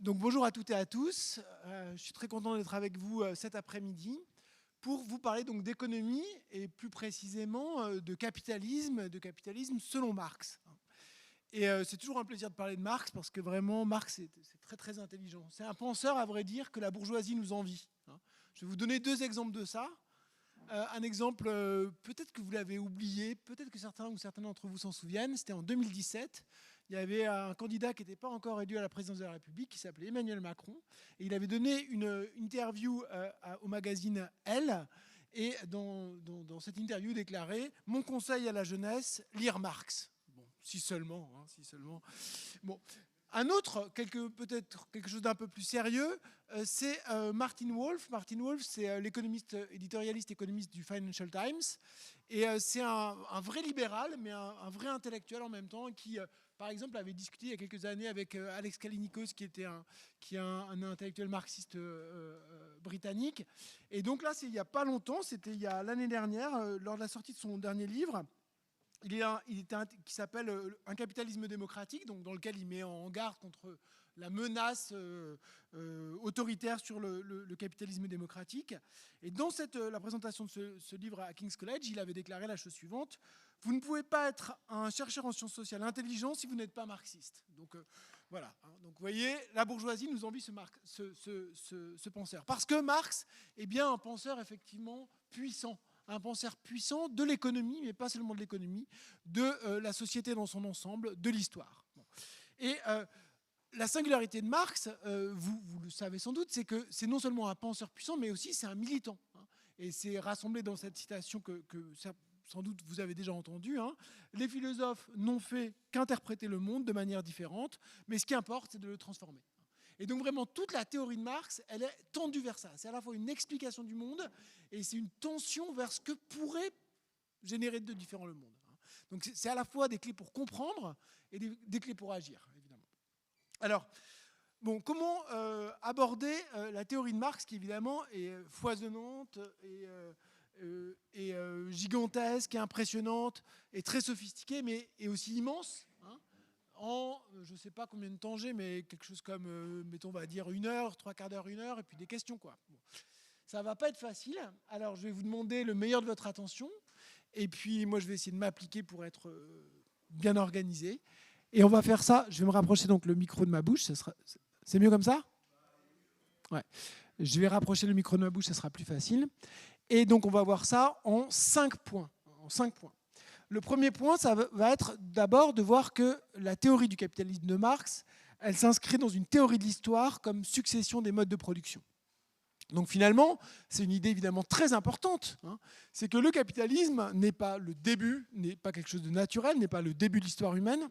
Donc bonjour à toutes et à tous. Je suis très content d'être avec vous cet après-midi pour vous parler donc d'économie et plus précisément de capitalisme selon Marx. Et c'est toujours un plaisir de parler de Marx parce que vraiment Marx c'est très très intelligent. C'est un penseur à vrai dire que la bourgeoisie nous envie. Je vais vous donner deux exemples de ça. Un exemple, peut-être que vous l'avez oublié, peut-être que certains ou certains d'entre vous s'en souviennent, c'était en 2017. Il y avait un candidat qui n'était pas encore élu à la présidence de la République, qui s'appelait Emmanuel Macron. Et il avait donné une interview au magazine Elle. Et dans cette interview déclaré « Mon conseil à la jeunesse, lire Marx ». Bon, si seulement, hein, si seulement. Bon. Un autre, peut-être quelque chose d'un peu plus sérieux, c'est Martin Wolf. Martin Wolf, c'est l'économiste, éditorialiste économiste du Financial Times. Et c'est un vrai libéral, mais un vrai intellectuel en même temps, qui, par exemple, avait discuté il y a quelques années avec Alex Kallinikos, qui est un intellectuel marxiste britannique. Et donc là, c'est il n'y a pas longtemps, c'était il y a l'année dernière, lors de la sortie de son dernier livre, qui s'appelle Un capitalisme démocratique, donc dans lequel il met en garde contre la menace autoritaire sur le capitalisme démocratique. Et dans la présentation de ce livre à King's College, il avait déclaré la chose suivante: vous ne pouvez pas être un chercheur en sciences sociales intelligent si vous n'êtes pas marxiste. Donc voilà. Donc vous voyez, la bourgeoisie nous envie ce penseur. Parce que Marx est bien un penseur effectivement puissant. Un penseur puissant de l'économie, mais pas seulement de l'économie, de la société dans son ensemble, de l'histoire. Bon. Et la singularité de Marx, vous le savez sans doute, c'est que c'est non seulement un penseur puissant, mais aussi c'est un militant. Et c'est rassemblé dans cette citation que sans doute vous avez déjà entendue. Les philosophes n'ont fait qu'interpréter le monde de manière différente, mais ce qui importe, c'est de le transformer. Et donc vraiment, toute la théorie de Marx, elle est tendue vers ça. C'est à la fois une explication du monde et c'est une tension vers ce que pourrait générer de différent le monde. Donc c'est à la fois des clés pour comprendre et des clés pour agir, évidemment. Alors, bon, comment aborder la théorie de Marx, qui évidemment est foisonnante et gigantesque, et impressionnante, et très sophistiquée, mais est aussi immense, en, je ne sais pas combien de temps j'ai, mais quelque chose comme, mettons, on va dire 1 heure, 3/4 d'heure, 1 heure, et puis des questions, quoi. Bon. Ça ne va pas être facile. Alors, je vais vous demander le meilleur de votre attention. Et puis, moi, je vais essayer de m'appliquer pour être bien organisé. Et on va faire ça. Je vais me rapprocher donc le micro de ma bouche. C'est mieux comme ça ? Ouais. Je vais rapprocher le micro de ma bouche, ça sera plus facile. Et donc, on va voir ça en 5 points. En 5 points. Le premier point, ça va être d'abord de voir que la théorie du capitalisme de Marx, elle s'inscrit dans une théorie de l'histoire comme succession des modes de production. Donc finalement, c'est une idée évidemment très importante. C'est que le capitalisme n'est pas le début, n'est pas quelque chose de naturel, n'est pas le début de l'histoire humaine,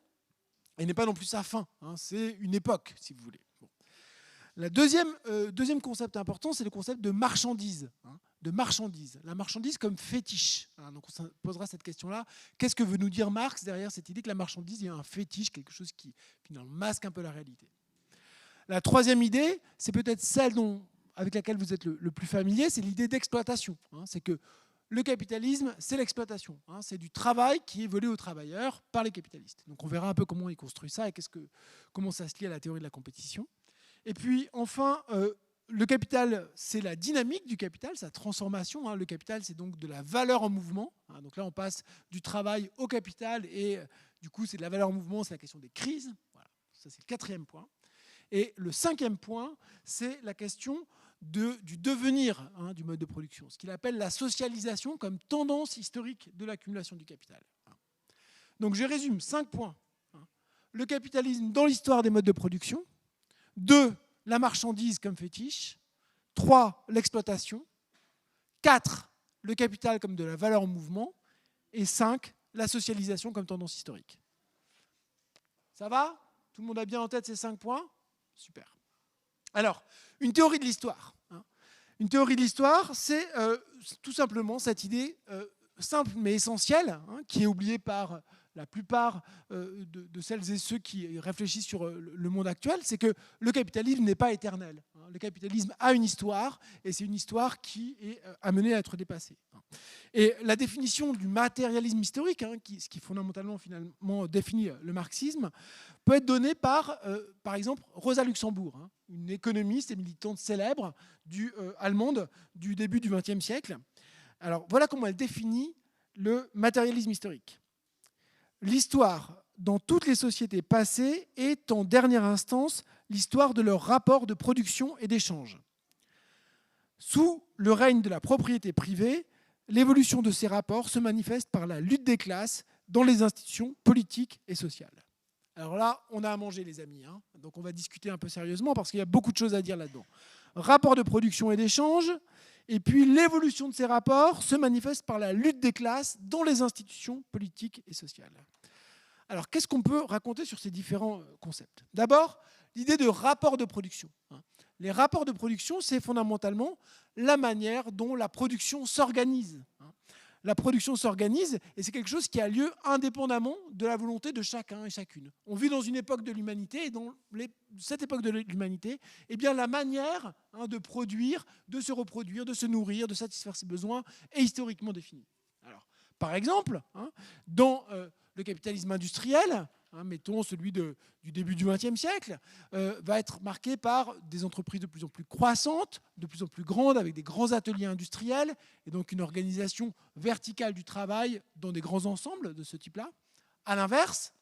et n'est pas non plus sa fin. C'est une époque, si vous voulez. Bon. Le deuxième concept important, c'est le concept de marchandise. La marchandise comme fétiche. Donc on se posera cette question-là. Qu'est-ce que veut nous dire Marx derrière cette idée que la marchandise est un fétiche, quelque chose qui finalement masque un peu la réalité. La troisième idée, c'est peut-être celle avec laquelle vous êtes le plus familier, c'est l'idée d'exploitation. C'est que le capitalisme, c'est l'exploitation. C'est du travail qui est volé aux travailleurs par les capitalistes. Donc on verra un peu comment ils construisent ça et comment ça se lie à la théorie de la compétition. Et puis enfin, le capital, c'est la dynamique du capital, sa transformation. Le capital, c'est donc de la valeur en mouvement. Donc là, on passe du travail au capital et du coup, c'est de la valeur en mouvement, c'est la question des crises. Voilà. Ça, c'est le 4e point. Et le 5e point, c'est la question du devenir du mode de production, ce qu'il appelle la socialisation comme tendance historique de l'accumulation du capital. Donc je résume 5 points. Le capitalisme dans l'histoire des modes de production. 2, la marchandise comme fétiche. 3, l'exploitation. 4, le capital comme de la valeur en mouvement. Et 5, la socialisation comme tendance historique. Ça va ? Tout le monde a bien en tête ces 5 points ? Super. Alors, une théorie de l'histoire. Une théorie de l'histoire, c'est tout simplement cette idée simple mais essentielle, qui est oubliée par la plupart de celles et ceux qui réfléchissent sur le monde actuel, c'est que le capitalisme n'est pas éternel. Le capitalisme a une histoire, et c'est une histoire qui est amenée à être dépassée. Et la définition du matérialisme historique, ce qui fondamentalement finalement définit le marxisme, peut être donnée par exemple, Rosa Luxembourg, une économiste et militante célèbre allemande du début du XXe siècle. Alors voilà comment elle définit le matérialisme historique. L'histoire dans toutes les sociétés passées est en dernière instance l'histoire de leurs rapports de production et d'échange. Sous le règne de la propriété privée, l'évolution de ces rapports se manifeste par la lutte des classes dans les institutions politiques et sociales. Alors là, on a à manger, les amis. Donc on va discuter un peu sérieusement parce qu'il y a beaucoup de choses à dire là-dedans. Rapports de production et d'échange, et puis l'évolution de ces rapports se manifeste par la lutte des classes dans les institutions politiques et sociales. Alors, qu'est-ce qu'on peut raconter sur ces différents concepts ? D'abord, l'idée de rapport de production. Les rapports de production, c'est fondamentalement la manière dont la production s'organise. La production s'organise, et c'est quelque chose qui a lieu indépendamment de la volonté de chacun et chacune. On vit dans une époque de l'humanité, et dans cette époque de l'humanité, eh bien, la manière de produire, de se reproduire, de se nourrir, de satisfaire ses besoins est historiquement définie. Alors, par exemple, dans le capitalisme industriel, mettons celui du début du XXe siècle, va être marqué par des entreprises de plus en plus croissantes, de plus en plus grandes, avec des grands ateliers industriels, et donc une organisation verticale du travail dans des grands ensembles de ce type-là. À l'inverse,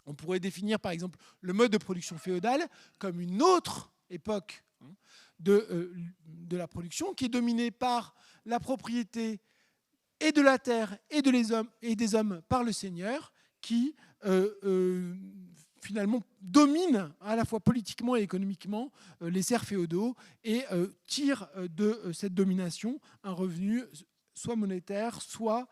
on pourrait définir par exemple le mode de production féodal comme une autre époque de la production qui est dominée par la propriété et de la terre et des hommes par le seigneur qui finalement domine à la fois politiquement et économiquement les serfs féodaux et tire de cette domination un revenu soit monétaire, soit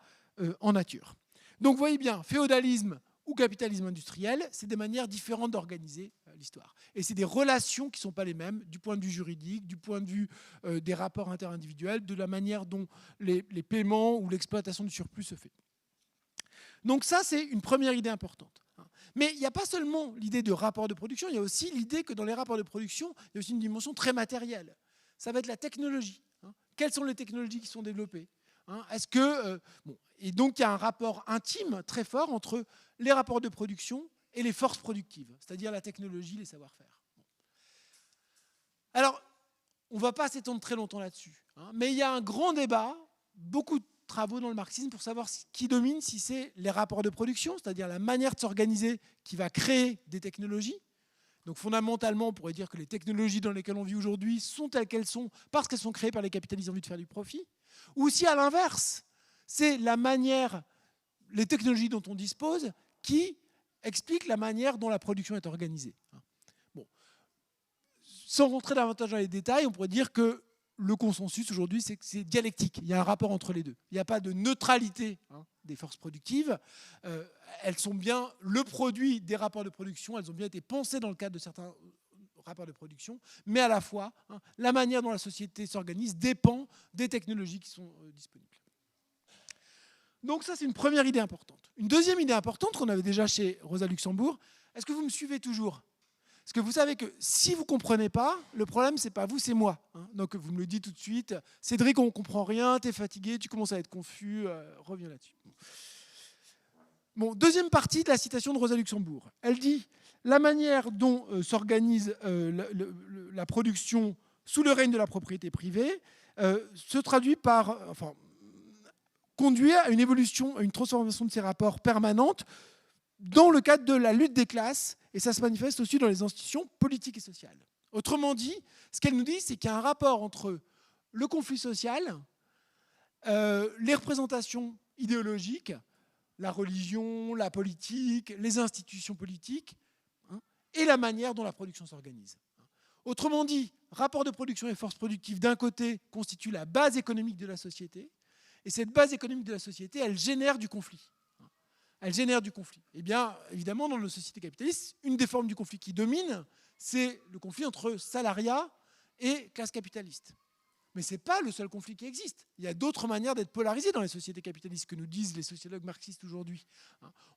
en nature. Donc vous voyez bien, féodalisme ou capitalisme industriel, c'est des manières différentes d'organiser l'histoire. Et c'est des relations qui ne sont pas les mêmes du point de vue juridique, du point de vue des rapports interindividuels, de la manière dont les paiements ou l'exploitation du surplus se fait. Donc ça, c'est une première idée importante. Mais il n'y a pas seulement l'idée de rapport de production, il y a aussi l'idée que dans les rapports de production, il y a aussi une dimension très matérielle. Ça va être la technologie. Quelles sont les technologies qui sont développées ? Est-ce que, et donc il y a un rapport intime très fort entre les rapports de production et les forces productives, c'est-à-dire la technologie, les savoir-faire. Alors, on ne va pas s'étendre très longtemps là-dessus, mais il y a un grand débat, beaucoup de travaux dans le marxisme pour savoir qui domine, si c'est les rapports de production, c'est-à-dire la manière de s'organiser qui va créer des technologies. Donc fondamentalement, on pourrait dire que les technologies dans lesquelles on vit aujourd'hui sont telles qu'elles sont parce qu'elles sont créées par les capitalistes en vue de faire du profit. Ou si à l'inverse, c'est la manière, les technologies dont on dispose qui expliquent la manière dont la production est organisée. Bon. Sans rentrer davantage dans les détails, on pourrait dire que le consensus aujourd'hui, c'est que c'est dialectique. Il y a un rapport entre les deux. Il n'y a pas de neutralité des forces productives. Elles sont bien le produit des rapports de production. Elles ont bien été pensées dans le cadre de certains rapports de production. Mais à la fois, la manière dont la société s'organise dépend des technologies qui sont disponibles. Donc ça, c'est une première idée importante. Une deuxième idée importante qu'on avait déjà chez Rosa Luxembourg. Est-ce que vous me suivez toujours ? Parce que vous savez que si vous ne comprenez pas, le problème, ce n'est pas vous, c'est moi. Donc vous me le dites tout de suite. Cédric, on ne comprend rien, tu es fatigué, tu commences à être confus, reviens là-dessus. Bon, deuxième partie de la citation de Rosa Luxembourg. Elle dit « La manière dont s'organise la production sous le règne de la propriété privée se traduit par... conduit à une évolution, à une transformation de ces rapports permanente dans le cadre de la lutte des classes, et ça se manifeste aussi dans les institutions politiques et sociales. » Autrement dit, ce qu'elle nous dit, c'est qu'il y a un rapport entre le conflit social, les représentations idéologiques, la religion, la politique, les institutions politiques, et la manière dont la production s'organise. Autrement dit, rapport de production et force productive, d'un côté, constitue la base économique de la société, et cette base économique de la société, elle génère du conflit. Elle génère du conflit. Eh bien, évidemment, dans nos sociétés capitalistes, une des formes du conflit qui domine, c'est le conflit entre salariat et classe capitaliste. Mais ce n'est pas le seul conflit qui existe. Il y a d'autres manières d'être polarisé dans les sociétés capitalistes que nous disent les sociologues marxistes aujourd'hui.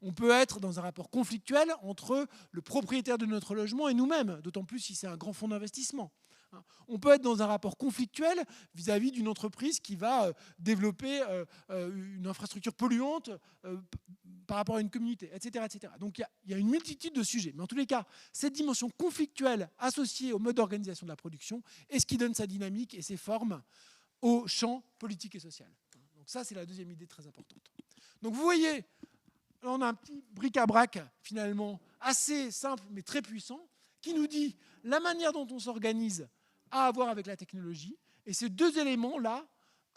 On peut être dans un rapport conflictuel entre le propriétaire de notre logement et nous-mêmes, d'autant plus si c'est un grand fonds d'investissement. On peut être dans un rapport conflictuel vis-à-vis d'une entreprise qui va développer une infrastructure polluante par rapport à une communauté, etc. etc. Donc il y a une multitude de sujets. Mais en tous les cas, cette dimension conflictuelle associée au mode d'organisation de la production est ce qui donne sa dynamique et ses formes au champ politique et social. Donc ça, c'est la deuxième idée très importante. Donc vous voyez, là, on a un petit bric-à-brac finalement assez simple mais très puissant qui nous dit la manière dont on s'organise a à voir avec la technologie. Et ces deux éléments-là,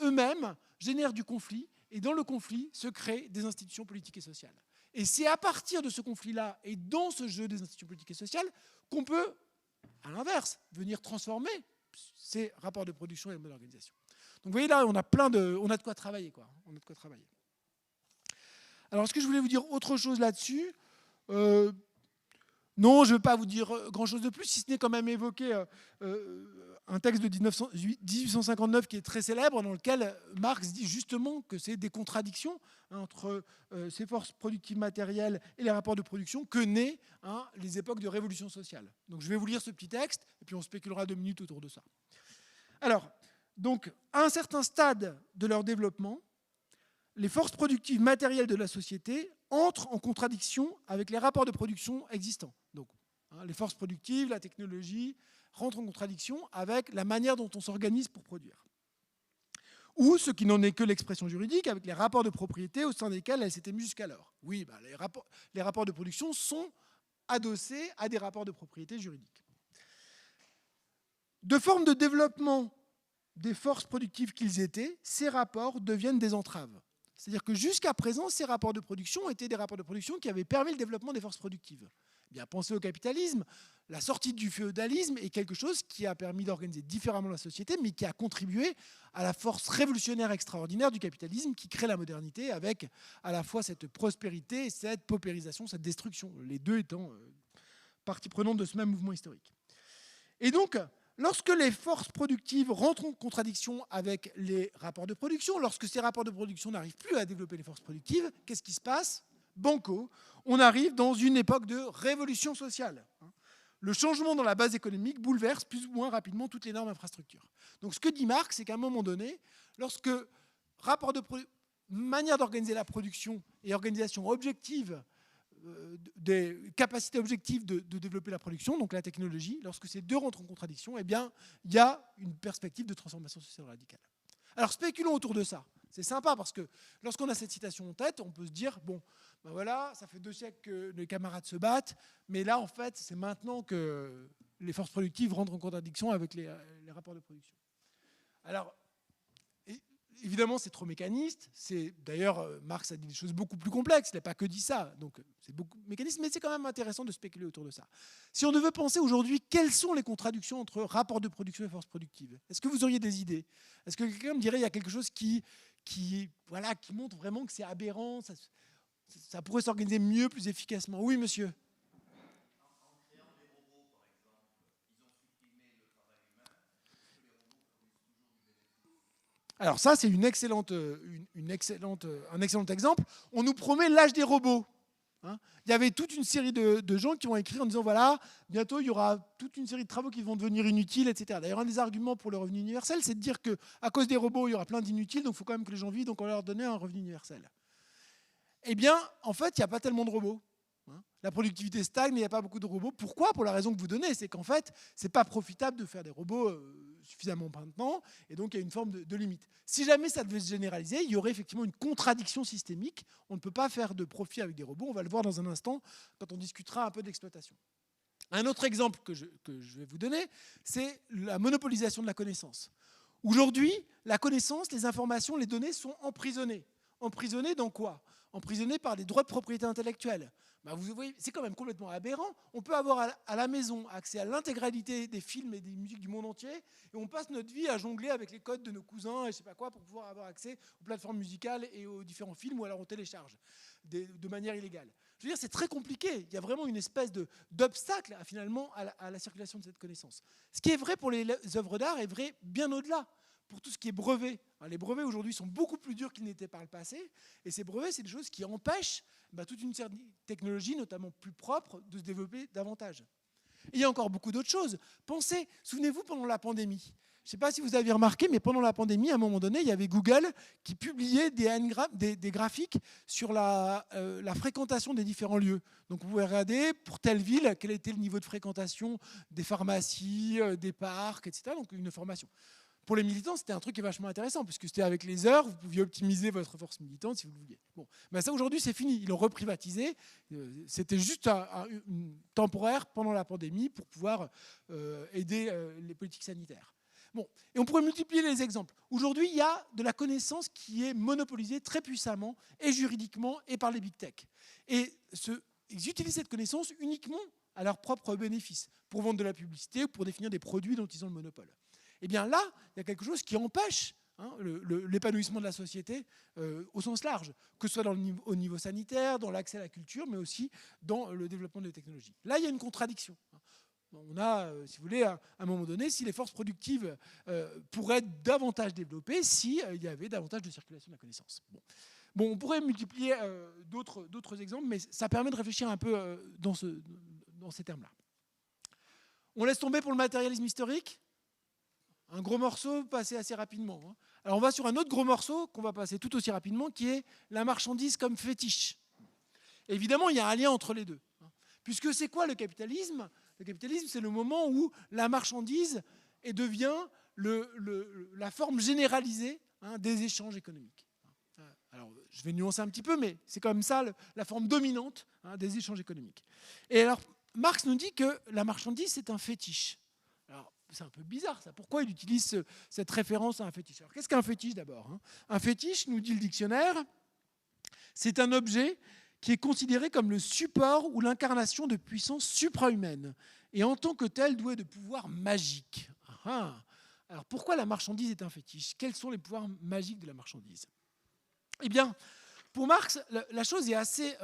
eux-mêmes, génèrent du conflit. Et dans le conflit se créent des institutions politiques et sociales. Et c'est à partir de ce conflit-là et dans ce jeu des institutions politiques et sociales qu'on peut, à l'inverse, venir transformer ces rapports de production et le mode d'organisation. Donc vous voyez là, on a de quoi travailler, quoi. On a de quoi travailler. Alors, est-ce que je voulais vous dire autre chose là-dessus ? Non, je ne vais pas vous dire grand-chose de plus, si ce n'est quand même évoquer un texte de 1859 qui est très célèbre, dans lequel Marx dit justement que c'est des contradictions entre ces forces productives matérielles et les rapports de production que naissent les époques de révolution sociale. Donc je vais vous lire ce petit texte, et puis on spéculera 2 minutes autour de ça. Alors, donc, à un certain stade de leur développement, les forces productives matérielles de la société entrent en contradiction avec les rapports de production existants. Donc, les forces productives, la technologie rentrent en contradiction avec la manière dont on s'organise pour produire. Ou, ce qui n'en est que l'expression juridique, avec les rapports de propriété au sein desquels elles s'étaient mises jusqu'alors. Oui, les rapports de production sont adossés à des rapports de propriété juridiques. De forme de développement des forces productives qu'ils étaient, ces rapports deviennent des entraves. C'est-à-dire que jusqu'à présent, ces rapports de production étaient des rapports de production qui avaient permis le développement des forces productives. Eh bien, pensez au capitalisme. La sortie du féodalisme est quelque chose qui a permis d'organiser différemment la société, mais qui a contribué à la force révolutionnaire extraordinaire du capitalisme qui crée la modernité avec à la fois cette prospérité et cette paupérisation, cette destruction, les deux étant partie prenante de ce même mouvement historique. Et donc, lorsque les forces productives rentrent en contradiction avec les rapports de production, lorsque ces rapports de production n'arrivent plus à développer les forces productives, qu'est-ce qui se passe ? Banco, on arrive dans une époque de révolution sociale. Le changement dans la base économique bouleverse plus ou moins rapidement toutes les normes infrastructures. Donc ce que dit Marx, c'est qu'à un moment donné, lorsque manière d'organiser la production et organisation objective des capacités objectives de développer la production, donc la technologie, lorsque ces deux rentrent en contradiction, eh bien, il y a une perspective de transformation sociale radicale. Alors, spéculons autour de ça. C'est sympa parce que lorsqu'on a cette citation en tête, on peut se dire, bon, ben voilà, ça fait 2 siècles que les camarades se battent, mais là, en fait, c'est maintenant que les forces productives rentrent en contradiction avec les rapports de production. Alors, évidemment, c'est trop mécaniste. D'ailleurs, Marx a dit des choses beaucoup plus complexes. Il n'a pas que dit ça. Donc, c'est beaucoup mécaniste, mais c'est quand même intéressant de spéculer autour de ça. Si on devait penser aujourd'hui, quelles sont les contradictions entre rapports de production et forces productives ? Est-ce que vous auriez des idées ? Est-ce que quelqu'un me dirait qu'il y a quelque chose qui montre vraiment que c'est aberrant, ça pourrait s'organiser mieux, plus efficacement ? Oui, monsieur ? Alors ça, c'est un excellent exemple. On nous promet l'âge des robots. Il y avait toute une série de gens qui ont écrit en disant, voilà, bientôt, il y aura toute une série de travaux qui vont devenir inutiles, etc. D'ailleurs, un des arguments pour le revenu universel, c'est de dire qu'à cause des robots, il y aura plein d'inutiles, donc il faut quand même que les gens vivent, donc on va leur donner un revenu universel. Eh bien, en fait, il n'y a pas tellement de robots. La productivité stagne, il n'y a pas beaucoup de robots. Pourquoi ? Pour la raison que vous donnez, c'est qu'en fait, ce n'est pas profitable de faire des robots suffisamment maintenant, et donc il y a une forme de limite. Si jamais ça devait se généraliser, il y aurait effectivement une contradiction systémique. On ne peut pas faire de profit avec des robots, on va le voir dans un instant quand on discutera un peu de l'exploitation. Un autre exemple que je vais vous donner, c'est la monopolisation de la connaissance. Aujourd'hui, la connaissance, les informations, les données sont emprisonnées. Emprisonnées dans quoi ? Emprisonnées par des droits de propriété intellectuelle. Vous voyez, c'est quand même complètement aberrant. On peut avoir à la maison accès à l'intégralité des films et des musiques du monde entier, et on passe notre vie à jongler avec les codes de nos cousins et je ne sais pas quoi pour pouvoir avoir accès aux plateformes musicales et aux différents films, ou alors on télécharge de manière illégale. Je veux dire, c'est très compliqué. Il y a vraiment une espèce d'obstacle finalement à la circulation de cette connaissance. Ce qui est vrai pour les œuvres d'art est vrai bien au-delà. Pour tout ce qui est brevet. Les brevets aujourd'hui sont beaucoup plus durs qu'ils n'étaient par le passé, et ces brevets, c'est des choses qui empêchent toute une série de technologies, notamment plus propres, de se développer davantage. Et il y a encore beaucoup d'autres choses. Pensez, souvenez-vous, pendant la pandémie. Je ne sais pas si vous avez remarqué, mais pendant la pandémie, à un moment donné, il y avait Google qui publiait des graphiques sur la fréquentation des différents lieux. Donc vous pouvez regarder pour telle ville, quel était le niveau de fréquentation des pharmacies, des parcs, etc. Donc une information. Pour les militants, c'était un truc qui est vachement intéressant, puisque c'était avec les heures, vous pouviez optimiser votre force militante si vous le vouliez. Bon, ben ça aujourd'hui c'est fini, ils l'ont reprivatisé. C'était juste temporaire pendant la pandémie pour pouvoir aider les politiques sanitaires. Bon, et on pourrait multiplier les exemples. Aujourd'hui, il y a de la connaissance qui est monopolisée très puissamment, et juridiquement, et par les big tech. Et ils utilisent cette connaissance uniquement à leur propre bénéfice, pour vendre de la publicité ou pour définir des produits dont ils ont le monopole. Eh bien là, il y a quelque chose qui empêche l'épanouissement de la société au sens large, que ce soit au niveau sanitaire, dans l'accès à la culture, mais aussi dans le développement des technologies. Là, il y a une contradiction. On a, si vous voulez, à un moment donné, si les forces productives pourraient être davantage développées, s'il y avait davantage de circulation de la connaissance. Bon, on pourrait multiplier d'autres exemples, mais ça permet de réfléchir un peu dans ces termes-là. On laisse tomber pour le matérialisme historique. Un gros morceau passé assez rapidement. Alors on va sur un autre gros morceau qu'on va passer tout aussi rapidement, qui est la marchandise comme fétiche. Évidemment, il y a un lien entre les deux. Puisque c'est quoi le capitalisme ? Le capitalisme, c'est le moment où la marchandise devient la forme généralisée des échanges économiques. Alors, je vais nuancer un petit peu, mais c'est quand même ça la forme dominante des échanges économiques. Et alors, Marx nous dit que la marchandise, c'est un fétiche. Alors, c'est un peu bizarre, ça. Pourquoi il utilise cette référence à un fétiche ? Alors, qu'est-ce qu'un fétiche, d'abord ? Un fétiche, nous dit le dictionnaire, c'est un objet qui est considéré comme le support ou l'incarnation de puissance supra-humaine, et en tant que tel doué de pouvoirs magiques. Alors, pourquoi la marchandise est un fétiche ? Quels sont les pouvoirs magiques de la marchandise ? Eh bien, pour Marx, la chose est assez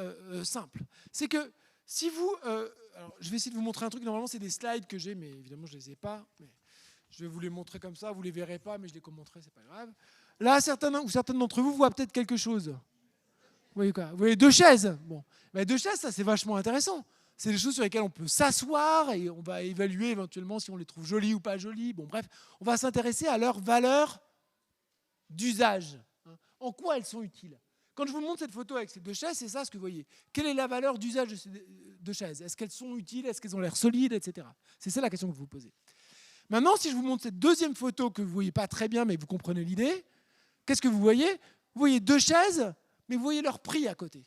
simple. C'est que si vous... alors, je vais essayer de vous montrer un truc. Normalement, c'est des slides que j'ai, mais évidemment, je ne les ai pas. Mais je vais vous les montrer comme ça. Vous ne les verrez pas, mais je les commenterai, c'est pas grave. Là, certaines d'entre vous voient peut-être quelque chose. Vous voyez quoi ? Vous voyez 2 chaises. Bon, ben, 2 chaises, ça, c'est vachement intéressant. C'est des choses sur lesquelles on peut s'asseoir et on va évaluer éventuellement si on les trouve jolies ou pas jolies. Bon, bref, on va s'intéresser à leur valeur d'usage. En quoi elles sont utiles ? Quand je vous montre cette photo avec ces 2 chaises, c'est ça ce que vous voyez. Quelle est la valeur d'usage de ces 2 chaises ? Est-ce qu'elles sont utiles ? Est-ce qu'elles ont l'air solides, etc. C'est ça la question que vous vous posez. Maintenant, si je vous montre cette deuxième photo que vous ne voyez pas très bien, mais vous comprenez l'idée, qu'est-ce que vous voyez ? Vous voyez 2 chaises, mais vous voyez leur prix à côté.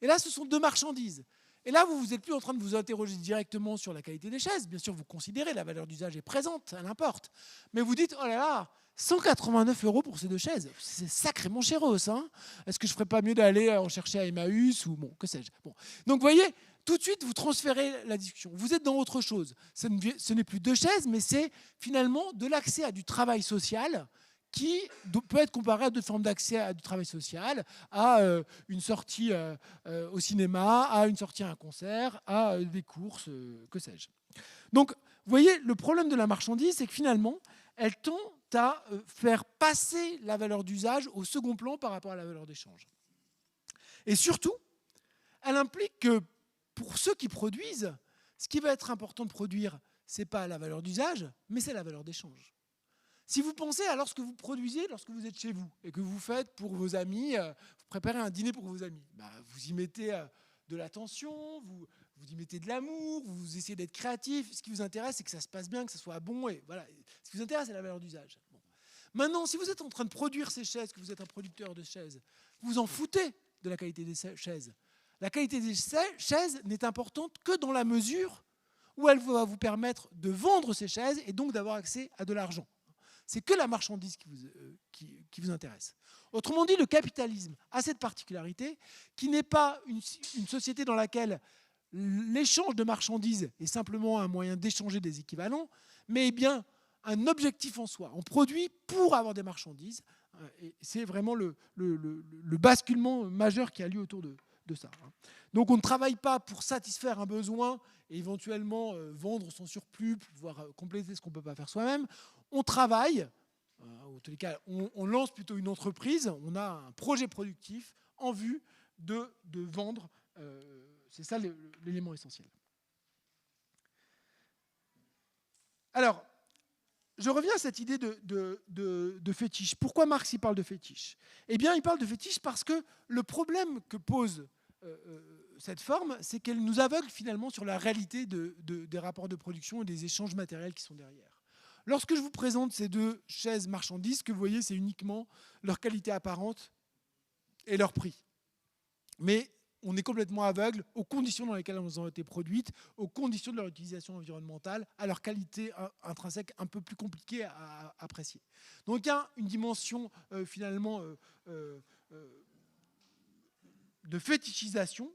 Et là, ce sont 2 marchandises. Et là, vous n'êtes plus en train de vous interroger directement sur la qualité des chaises. Bien sûr, vous considérez la valeur d'usage est présente, elle importe. Mais vous dites, oh là là, 189 € pour ces 2 chaises, c'est sacrément chéros. Hein. Est-ce que je ne ferais pas mieux d'aller en chercher à Emmaüs ou bon, que sais-je. Bon. Donc, vous voyez, tout de suite, vous transférez la discussion. Vous êtes dans autre chose. Ce n'est plus 2 chaises, mais c'est finalement de l'accès à du travail social qui peut être comparé à d'autres formes d'accès à du travail social, à une sortie au cinéma, à une sortie à un concert, à des courses, que sais-je. Donc, vous voyez, le problème de la marchandise, c'est que finalement, elle tend à faire passer la valeur d'usage au second plan par rapport à la valeur d'échange. Et surtout, elle implique que pour ceux qui produisent, ce qui va être important de produire, ce n'est pas la valeur d'usage, mais c'est la valeur d'échange. Si vous pensez à lorsque vous produisez, lorsque vous êtes chez vous et que vous faites pour vos amis, vous préparez un dîner pour vos amis, vous y mettez de l'attention, vous y mettez de l'amour, vous essayez d'être créatif. Ce qui vous intéresse, c'est que ça se passe bien, que ça soit bon. Et voilà. Ce qui vous intéresse, c'est la valeur d'usage. Bon. Maintenant, si vous êtes en train de produire ces chaises, que vous êtes un producteur de chaises, vous vous en foutez de la qualité des chaises. La qualité des chaises n'est importante que dans la mesure où elle va vous permettre de vendre ces chaises et donc d'avoir accès à de l'argent. C'est que la marchandise qui vous intéresse. Autrement dit, le capitalisme a cette particularité qui n'est pas une société dans laquelle l'échange de marchandises est simplement un moyen d'échanger des équivalents, mais bien un objectif en soi. On produit pour avoir des marchandises. Et c'est vraiment le basculement majeur qui a lieu autour de ça. Donc on ne travaille pas pour satisfaire un besoin et éventuellement vendre son surplus pour pouvoir compléter ce qu'on ne peut pas faire soi-même. On travaille, en tous les cas, on lance plutôt une entreprise, on a un projet productif en vue de vendre. C'est ça l'élément essentiel. Alors, je reviens à cette idée de fétiche. Pourquoi Marx il parle de fétiche? Eh bien, il parle de fétiche parce que le problème que pose cette forme, c'est qu'elle nous aveugle finalement sur la réalité des rapports de production et des échanges matériels qui sont derrière. Lorsque je vous présente ces deux chaises marchandises, ce que vous voyez, c'est uniquement leur qualité apparente et leur prix. Mais on est complètement aveugle aux conditions dans lesquelles elles ont été produites, aux conditions de leur utilisation environnementale, à leur qualité intrinsèque un peu plus compliquée à apprécier. Donc il y a une dimension finalement de fétichisation,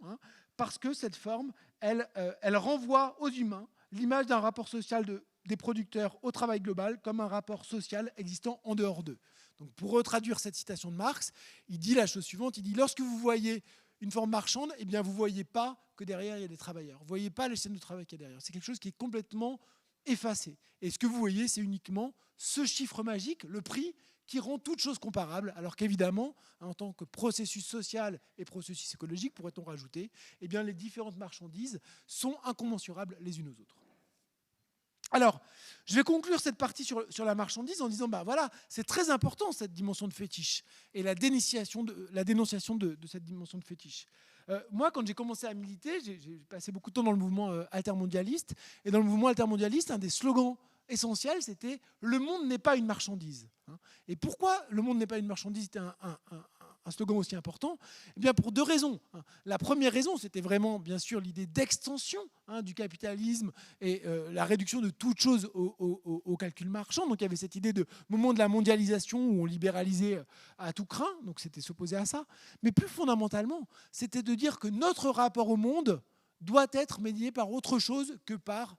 parce que cette forme, elle renvoie aux humains l'image d'un rapport social des producteurs au travail global comme un rapport social existant en dehors d'eux. Donc pour retraduire cette citation de Marx, il dit la chose suivante, il dit « Lorsque vous voyez une forme marchande, eh bien vous ne voyez pas que derrière, il y a des travailleurs. Vous ne voyez pas les chaînes de travail qu'il y a derrière. C'est quelque chose qui est complètement effacé. Et ce que vous voyez, c'est uniquement ce chiffre magique, le prix, qui rend toute chose comparable, alors qu'évidemment, en tant que processus social et processus écologique, pourrait-on rajouter, eh bien les différentes marchandises sont incommensurables les unes aux autres. Alors, je vais conclure cette partie sur la marchandise en disant, bah voilà, c'est très important cette dimension de fétiche et la dénonciation de cette dimension de fétiche. Moi, quand j'ai commencé à militer, j'ai passé beaucoup de temps dans le mouvement altermondialiste. Et dans le mouvement altermondialiste, un des slogans essentiels, c'était « Le monde n'est pas une marchandise ». Et pourquoi « Le monde n'est pas une marchandise » était un slogan aussi important? Eh bien, pour deux raisons. La première raison, c'était vraiment, bien sûr, l'idée d'extension du capitalisme et la réduction de toute chose au calcul marchand. Donc, il y avait cette idée de moment de la mondialisation où on libéralisait à tout crin. Donc, c'était s'opposer à ça. Mais plus fondamentalement, c'était de dire que notre rapport au monde doit être médié par autre chose que par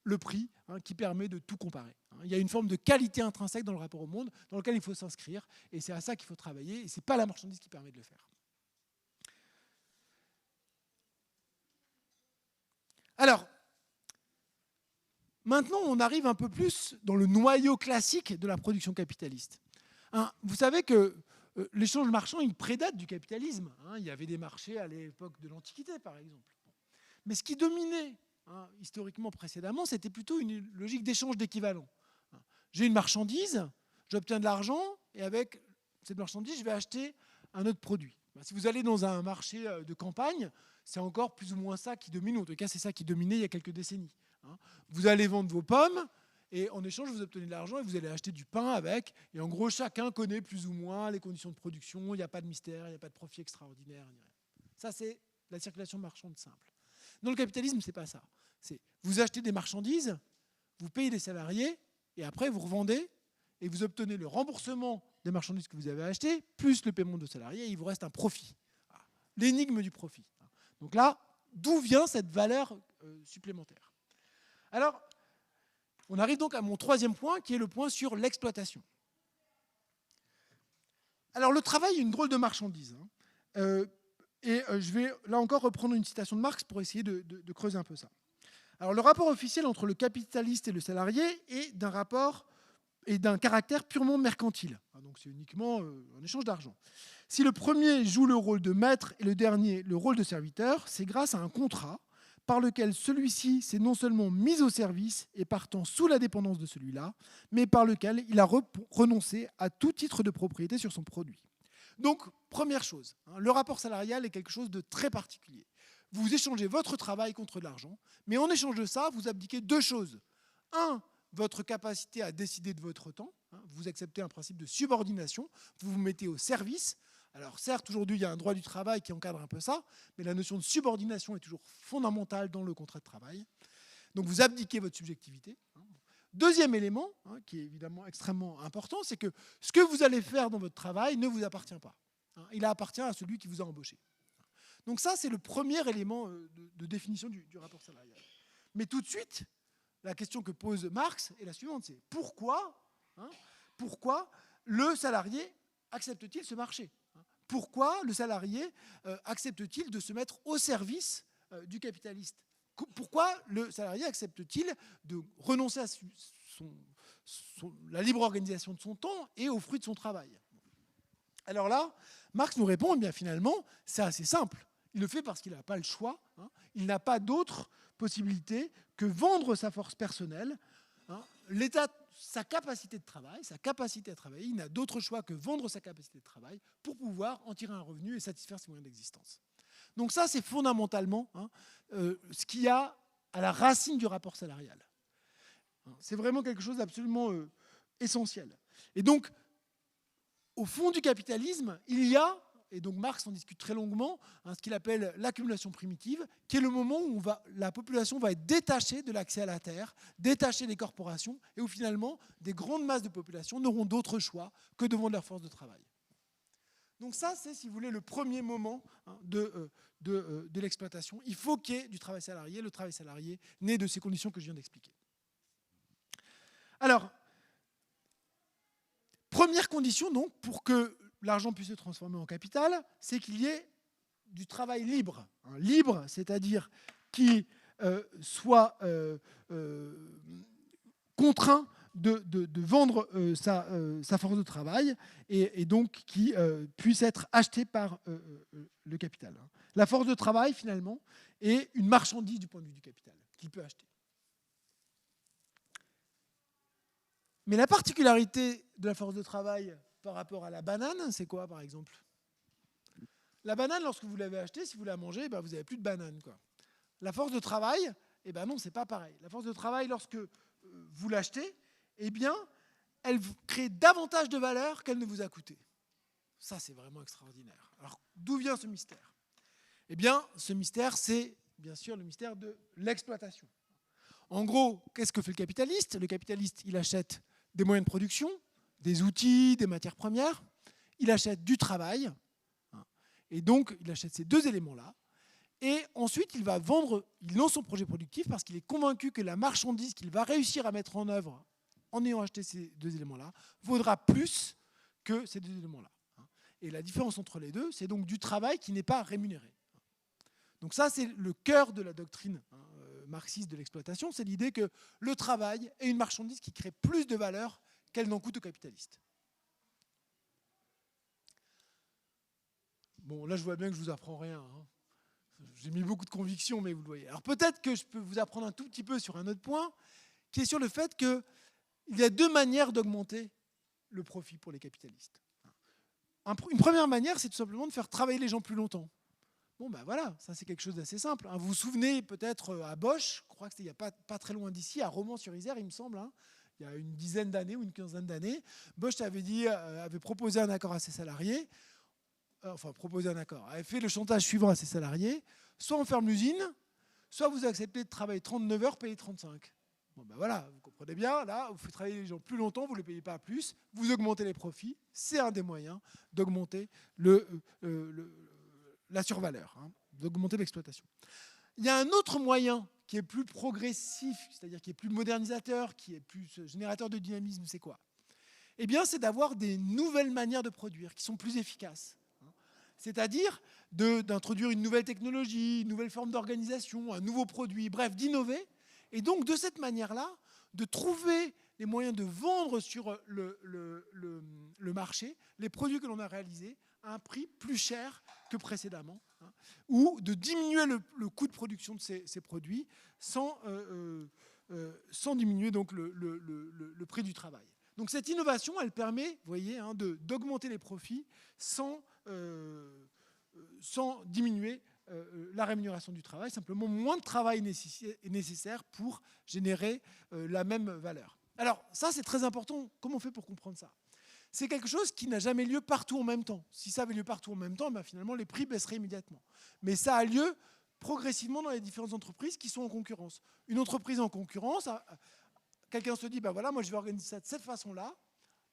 le prix qui permet de tout comparer. Il y a une forme de qualité intrinsèque dans le rapport au monde dans lequel il faut s'inscrire et c'est à ça qu'il faut travailler et ce n'est pas la marchandise qui permet de le faire. Alors, maintenant on arrive un peu plus dans le noyau classique de la production capitaliste. Vous savez que l'échange marchand, il prédate du capitalisme. Il y avait des marchés à l'époque de l'Antiquité, par exemple. Mais ce qui dominait historiquement précédemment, c'était plutôt une logique d'échange d'équivalents. J'ai une marchandise, j'obtiens de l'argent, et avec cette marchandise, je vais acheter un autre produit. Si vous allez dans un marché de campagne, c'est encore plus ou moins ça qui domine. En tout cas, c'est ça qui dominait il y a quelques décennies. Vous allez vendre vos pommes, et en échange, vous obtenez de l'argent et vous allez acheter du pain avec. Et en gros, chacun connaît plus ou moins les conditions de production. Il n'y a pas de mystère, il n'y a pas de profit extraordinaire. Ça, c'est la circulation marchande simple. Dans le capitalisme, ce n'est pas ça. Vous achetez des marchandises, vous payez des salariés, et après vous revendez, et vous obtenez le remboursement des marchandises que vous avez achetées, plus le paiement de salariés, et il vous reste un profit. L'énigme du profit. Donc là, d'où vient cette valeur supplémentaire? Alors, on arrive donc à mon troisième point, qui est le point sur l'exploitation. Alors, le travail est une drôle de marchandise. Je vais là encore reprendre une citation de Marx pour essayer de creuser un peu ça. Alors, le rapport officiel entre le capitaliste et le salarié est d'un rapport et d'un caractère purement mercantile. Donc, c'est uniquement un échange d'argent. Si le premier joue le rôle de maître et le dernier le rôle de serviteur, c'est grâce à un contrat par lequel celui-ci s'est non seulement mis au service et partant sous la dépendance de celui-là, mais par lequel il a renoncé à tout titre de propriété sur son produit. Donc, première chose, le rapport salarial est quelque chose de très particulier. Vous échangez votre travail contre de l'argent, mais en échange de ça, vous abdiquez deux choses. Un, votre capacité à décider de votre temps. Vous acceptez un principe de subordination, vous vous mettez au service. Alors certes, aujourd'hui, il y a un droit du travail qui encadre un peu ça, mais la notion de subordination est toujours fondamentale dans le contrat de travail. Donc vous abdiquez votre subjectivité. Deuxième élément, qui est évidemment extrêmement important, c'est que ce que vous allez faire dans votre travail ne vous appartient pas. Il appartient à celui qui vous a embauché. Donc ça, c'est le premier élément de définition du rapport salarial. Mais tout de suite, la question que pose Marx est la suivante, c'est pourquoi le salarié accepte-t-il ce marché? Pourquoi le salarié accepte-t-il de se mettre au service du capitaliste? Pourquoi le salarié accepte-t-il de renoncer à la libre organisation de son temps et aux fruits de son travail? Alors là, Marx nous répond, eh bien finalement, c'est assez simple. Il le fait parce qu'il n'a pas le choix. Il n'a pas d'autre possibilité que vendre sa force personnelle l'État, sa capacité de travail, sa capacité à travailler, il n'a d'autre choix que vendre sa capacité de travail pour pouvoir en tirer un revenu et satisfaire ses moyens d'existence. Donc ça, c'est fondamentalement ce qu'il y a à la racine du rapport salarial. C'est vraiment quelque chose d'absolument essentiel. Et donc, au fond du capitalisme, il y a, et donc Marx en discute très longuement, ce qu'il appelle l'accumulation primitive, qui est le moment où la population va être détachée de l'accès à la terre, détachée des corporations, et où finalement, des grandes masses de population n'auront d'autre choix que de vendre leur force de travail. Donc ça, c'est, si vous voulez, le premier moment de l'exploitation. Il faut qu'il y ait du travail salarié. Le travail salarié naît de ces conditions que je viens d'expliquer. Alors, première condition, donc, pour que l'argent puisse se transformer en capital, c'est qu'il y ait du travail libre. Libre, c'est-à-dire qui soit contraint de vendre sa force de travail et donc qui puisse être acheté par le capital. La force de travail, finalement, est une marchandise du point de vue du capital, qu'il peut acheter. Mais la particularité de la force de travail par rapport à la banane, c'est quoi, par exemple? La banane, lorsque vous l'avez achetée, si vous la mangez, vous n'avez plus de banane, quoi. La force de travail, non, c'est pas pareil. La force de travail, lorsque vous l'achetez, elle crée davantage de valeur qu'elle ne vous a coûté. Ça, c'est vraiment extraordinaire. Alors, d'où vient ce mystère? Ce mystère, c'est bien sûr le mystère de l'exploitation. En gros, qu'est-ce que fait le capitaliste? Le capitaliste, il achète des moyens de production, des outils, des matières premières. Il achète du travail. Et donc, il achète ces deux éléments-là. Et ensuite, il va vendre, il lance son projet productif parce qu'il est convaincu que la marchandise qu'il va réussir à mettre en œuvre en ayant acheté ces deux éléments-là vaudra plus que ces deux éléments-là. Et la différence entre les deux, c'est donc du travail qui n'est pas rémunéré. Donc ça, c'est le cœur de la doctrine marxiste de l'exploitation, c'est l'idée que le travail est une marchandise qui crée plus de valeur qu'elle n'en coûte au capitaliste. Bon, là, je vois bien que je ne vous apprends rien. J'ai mis beaucoup de conviction, mais vous le voyez. Alors peut-être que je peux vous apprendre un tout petit peu sur un autre point, qui est sur le fait qu'il y a deux manières d'augmenter le profit pour les capitalistes. Une première manière, c'est tout simplement de faire travailler les gens plus longtemps. Bon, voilà, ça c'est quelque chose d'assez simple. Vous vous souvenez peut-être à Bosch, je crois que c'était il n'y a pas très loin d'ici, à Romans-sur-Isère, il me semble, il y a une dizaine d'années ou une quinzaine d'années, Bosch avait proposé un accord à ses salariés, avait fait le chantage suivant à ses salariés, soit on ferme l'usine, soit vous acceptez de travailler 39 heures, payez 35. Bon, voilà, vous comprenez bien, là, vous faites travailler les gens plus longtemps, vous ne les payez pas plus, vous augmentez les profits, c'est un des moyens d'augmenter la survaleur, d'augmenter l'exploitation. Il y a un autre moyen qui est plus progressif, c'est-à-dire qui est plus modernisateur, qui est plus générateur de dynamisme, c'est quoi? C'est d'avoir des nouvelles manières de produire qui sont plus efficaces. C'est-à-dire d'introduire une nouvelle technologie, une nouvelle forme d'organisation, un nouveau produit, bref, d'innover. Et donc, de cette manière-là, de trouver les moyens de vendre sur le marché les produits que l'on a réalisés à un prix plus cher que précédemment, ou de diminuer le coût de production de ces produits sans diminuer donc le prix du travail. Donc cette innovation, elle permet, vous voyez, d'augmenter les profits sans diminuer la rémunération du travail. Simplement, moins de travail est nécessaire pour générer la même valeur. Alors ça, c'est très important. Comment on fait pour comprendre ça? C'est quelque chose qui n'a jamais lieu partout en même temps. Si ça avait lieu partout en même temps, finalement, les prix baisseraient immédiatement. Mais ça a lieu progressivement dans les différentes entreprises qui sont en concurrence. Une entreprise en concurrence, quelqu'un se dit, voilà, moi je vais organiser ça de cette façon-là.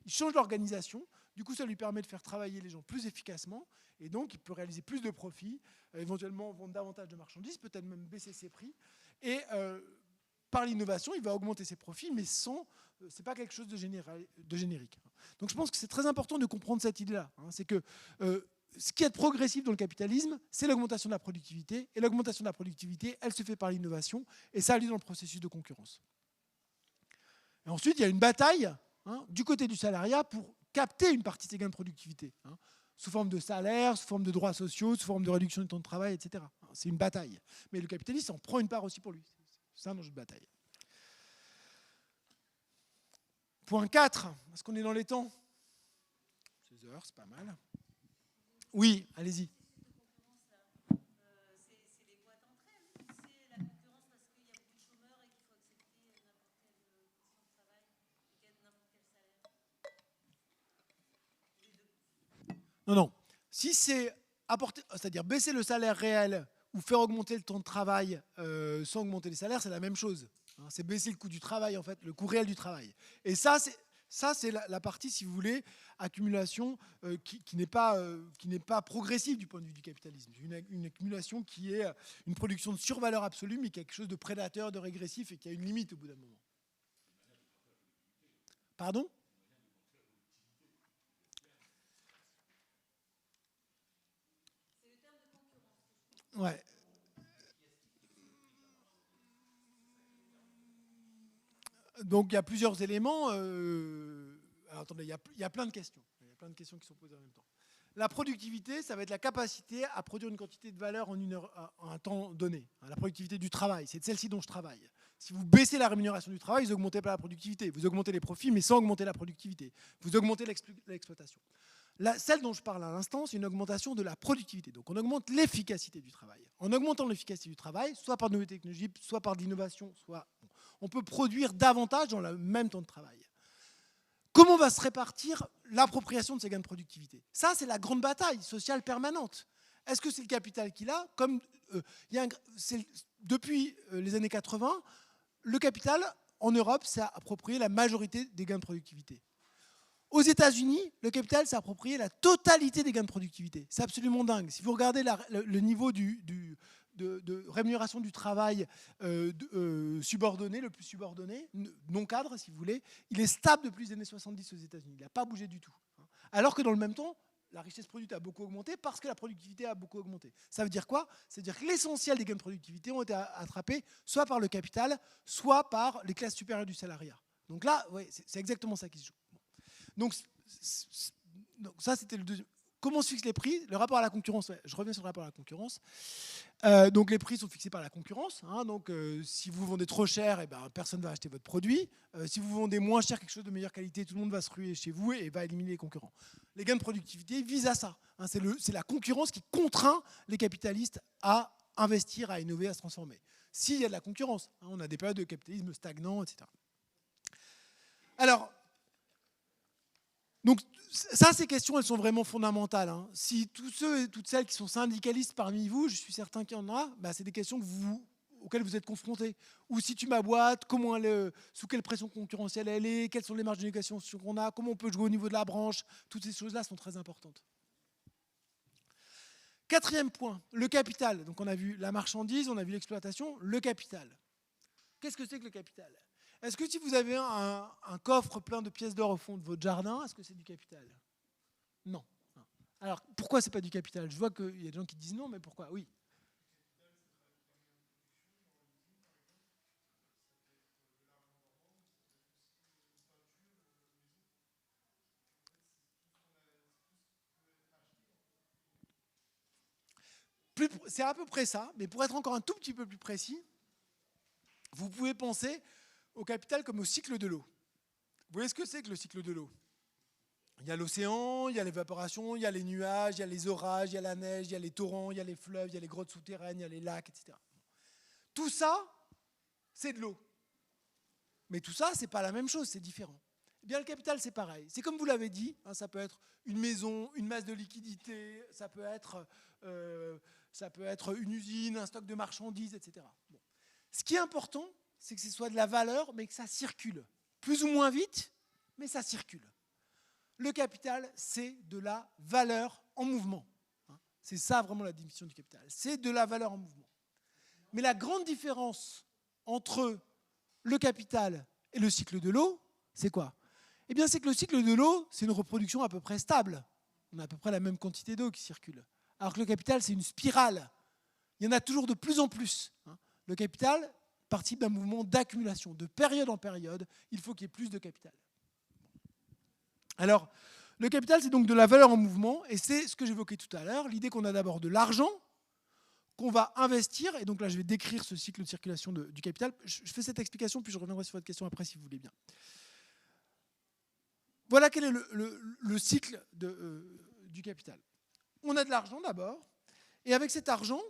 Il change l'organisation. Du coup, ça lui permet de faire travailler les gens plus efficacement. Et donc, il peut réaliser plus de profits, éventuellement vendre davantage de marchandises, peut-être même baisser ses prix. Et par l'innovation, il va augmenter ses profits, mais ce n'est pas quelque chose de générique. Donc je pense que c'est très important de comprendre cette idée-là. C'est que ce qui est progressif dans le capitalisme, c'est l'augmentation de la productivité. Et l'augmentation de la productivité, elle se fait par l'innovation. Et ça a lieu dans le processus de concurrence. Et ensuite, il y a une bataille du côté du salariat pour capter une partie de ces gains de productivité, sous forme de salaire, sous forme de droits sociaux, sous forme de réduction du temps de travail, etc. C'est une bataille. Mais le capitaliste en prend une part aussi pour lui. C'est un enjeu de bataille. Point 4, est-ce qu'on est dans les temps? 16 heures, c'est pas mal. Oui, allez-y. Non, non. Si c'est apporter, c'est-à-dire baisser le salaire réel ou faire augmenter le temps de travail sans augmenter les salaires, c'est la même chose. C'est baisser le coût du travail, en fait, le coût réel du travail. Et ça, c'est la partie, si vous voulez, accumulation qui n'est pas progressive du point de vue du capitalisme. Une accumulation qui est une production de survaleur absolue, mais quelque chose de prédateur, de régressif et qui a une limite au bout d'un moment. Pardon ? Ouais. Donc il y a plusieurs éléments. Alors, attendez, il y a plein de questions. Il y a plein de questions qui sont posées en même temps. La productivité, ça va être la capacité à produire une quantité de valeur en une heure, en un temps donné. La productivité du travail, c'est de celle-ci dont je travaille. Si vous baissez la rémunération du travail, vous n'augmentez pas la productivité. Vous augmentez les profits, mais sans augmenter la productivité. Vous augmentez l'exploitation. Celle dont je parle à l'instant, c'est une augmentation de la productivité. Donc on augmente l'efficacité du travail. En augmentant l'efficacité du travail, soit par de nouvelles technologies, soit par de l'innovation, soit on peut produire davantage dans le même temps de travail. Comment va se répartir l'appropriation de ces gains de productivité? Ça, c'est la grande bataille sociale permanente. Est-ce que c'est le capital qui l'a? Depuis les années 80, le capital, en Europe, s'est approprié la majorité des gains de productivité. Aux États-Unis, le capital s'est approprié la totalité des gains de productivité. C'est absolument dingue. Si vous regardez le niveau de rémunération du travail subordonné, le plus subordonné, non cadre si vous voulez, il est stable depuis les années 70 aux États-Unis. Il n'a pas bougé du tout. Alors que dans le même temps, la richesse produite a beaucoup augmenté parce que la productivité a beaucoup augmenté. Ça veut dire quoi? C'est-à-dire que l'essentiel des gains de productivité ont été attrapés soit par le capital, soit par les classes supérieures du salariat. Donc là, ouais, c'est exactement ça qui se joue. Donc ça, c'était le deuxième. Comment se fixent les prix? Le rapport à la concurrence, ouais, je reviens sur le rapport à la concurrence. Donc les prix sont fixés par la concurrence. Donc si vous vendez trop cher, personne ne va acheter votre produit. Si vous vendez moins cher quelque chose de meilleure qualité, tout le monde va se ruer chez vous et va éliminer les concurrents. Les gains de productivité visent à ça. C'est la concurrence qui contraint les capitalistes à investir, à innover, à se transformer. S'il y a de la concurrence, on a des périodes de capitalisme stagnant, etc. Alors, donc ça, ces questions, elles sont vraiment fondamentales. Si tous ceux et toutes celles qui sont syndicalistes parmi vous, je suis certain qu'il y en a, c'est des questions auxquelles vous êtes confrontés. Ou si tu ma boîte, sous quelle pression concurrentielle elle est, quelles sont les marges de négociation qu'on a, comment on peut jouer au niveau de la branche, toutes ces choses-là sont très importantes. Quatrième point, le capital. Donc on a vu la marchandise, on a vu l'exploitation, le capital. Qu'est-ce que c'est que le capital? Est-ce que si vous avez un coffre plein de pièces d'or au fond de votre jardin, est-ce que c'est du capital? Non. Alors, pourquoi c'est pas du capital? Je vois qu'il y a des gens qui disent non, mais pourquoi? Oui. C'est à peu près ça, mais pour être encore un tout petit peu plus précis, vous pouvez penser au capital comme au cycle de l'eau. Vous voyez ce que c'est que le cycle de l'eau? Il y a l'océan, il y a l'évaporation, il y a les nuages, il y a les orages, il y a la neige, il y a les torrents, il y a les fleuves, il y a les grottes souterraines, il y a les lacs, etc. Tout ça, c'est de l'eau. Mais tout ça, ce n'est pas la même chose, c'est différent. Eh bien, le capital, c'est pareil. C'est comme vous l'avez dit, ça peut être une maison, une masse de liquidité, ça peut être une usine, un stock de marchandises, etc. Bon. Ce qui est important, c'est que ce soit de la valeur, mais que ça circule. Plus ou moins vite, mais ça circule. Le capital, c'est de la valeur en mouvement. C'est ça vraiment la définition du capital. C'est de la valeur en mouvement. Mais la grande différence entre le capital et le cycle de l'eau, c'est quoi? Eh bien, c'est que le cycle de l'eau, c'est une reproduction à peu près stable. On a à peu près la même quantité d'eau qui circule. Alors que le capital, c'est une spirale. Il y en a toujours de plus en plus. Le capital participe d'un mouvement d'accumulation. De période en période, il faut qu'il y ait plus de capital. Alors, le capital, c'est donc de la valeur en mouvement, et c'est ce que j'évoquais tout à l'heure, l'idée qu'on a d'abord de l'argent, qu'on va investir, et donc là, je vais décrire ce cycle de circulation du capital. Je fais cette explication, puis je reviendrai sur votre question après, si vous voulez bien. voilà quel est le cycle du capital. On a de l'argent d'abord, et avec cet argent,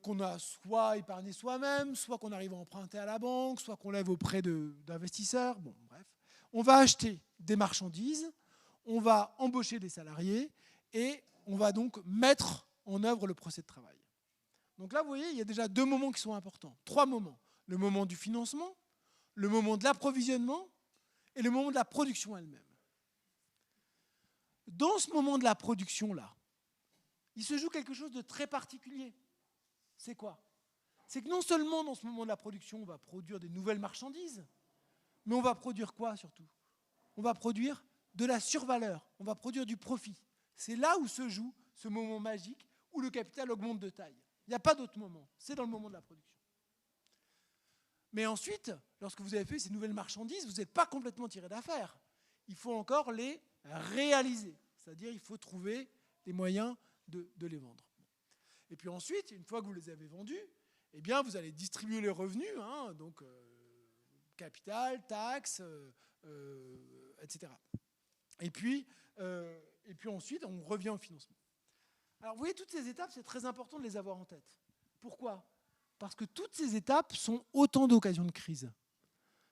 qu'on a soit épargné soi-même, soit qu'on arrive à emprunter à la banque, soit qu'on lève auprès d'investisseurs, bon, bref, on va acheter des marchandises, on va embaucher des salariés, et on va donc mettre en œuvre le procès de travail. Donc là, vous voyez, il y a déjà 2 moments qui sont importants. 3 moments. Le moment du financement, le moment de l'approvisionnement et le moment de la production elle-même. Dans ce moment de la production-là, il se joue quelque chose de très particulier. C'est quoi? C'est que non seulement dans ce moment de la production, on va produire des nouvelles marchandises, mais on va produire quoi surtout? On va produire de la survaleur, on va produire du profit. C'est là où se joue ce moment magique où le capital augmente de taille. Il n'y a pas d'autre moment, c'est dans le moment de la production. Mais ensuite, lorsque vous avez fait ces nouvelles marchandises, vous n'êtes pas complètement tiré d'affaire. Il faut encore les réaliser, c'est-à-dire il faut trouver les moyens de les vendre. Et puis ensuite, une fois que vous les avez vendus, eh bien, vous allez distribuer les revenus, hein, donc capital, taxes, etc. Et puis ensuite, on revient au financement. Alors vous voyez, toutes ces étapes, c'est très important de les avoir en tête. Pourquoi? Parce que toutes ces étapes sont autant d'occasions de crise.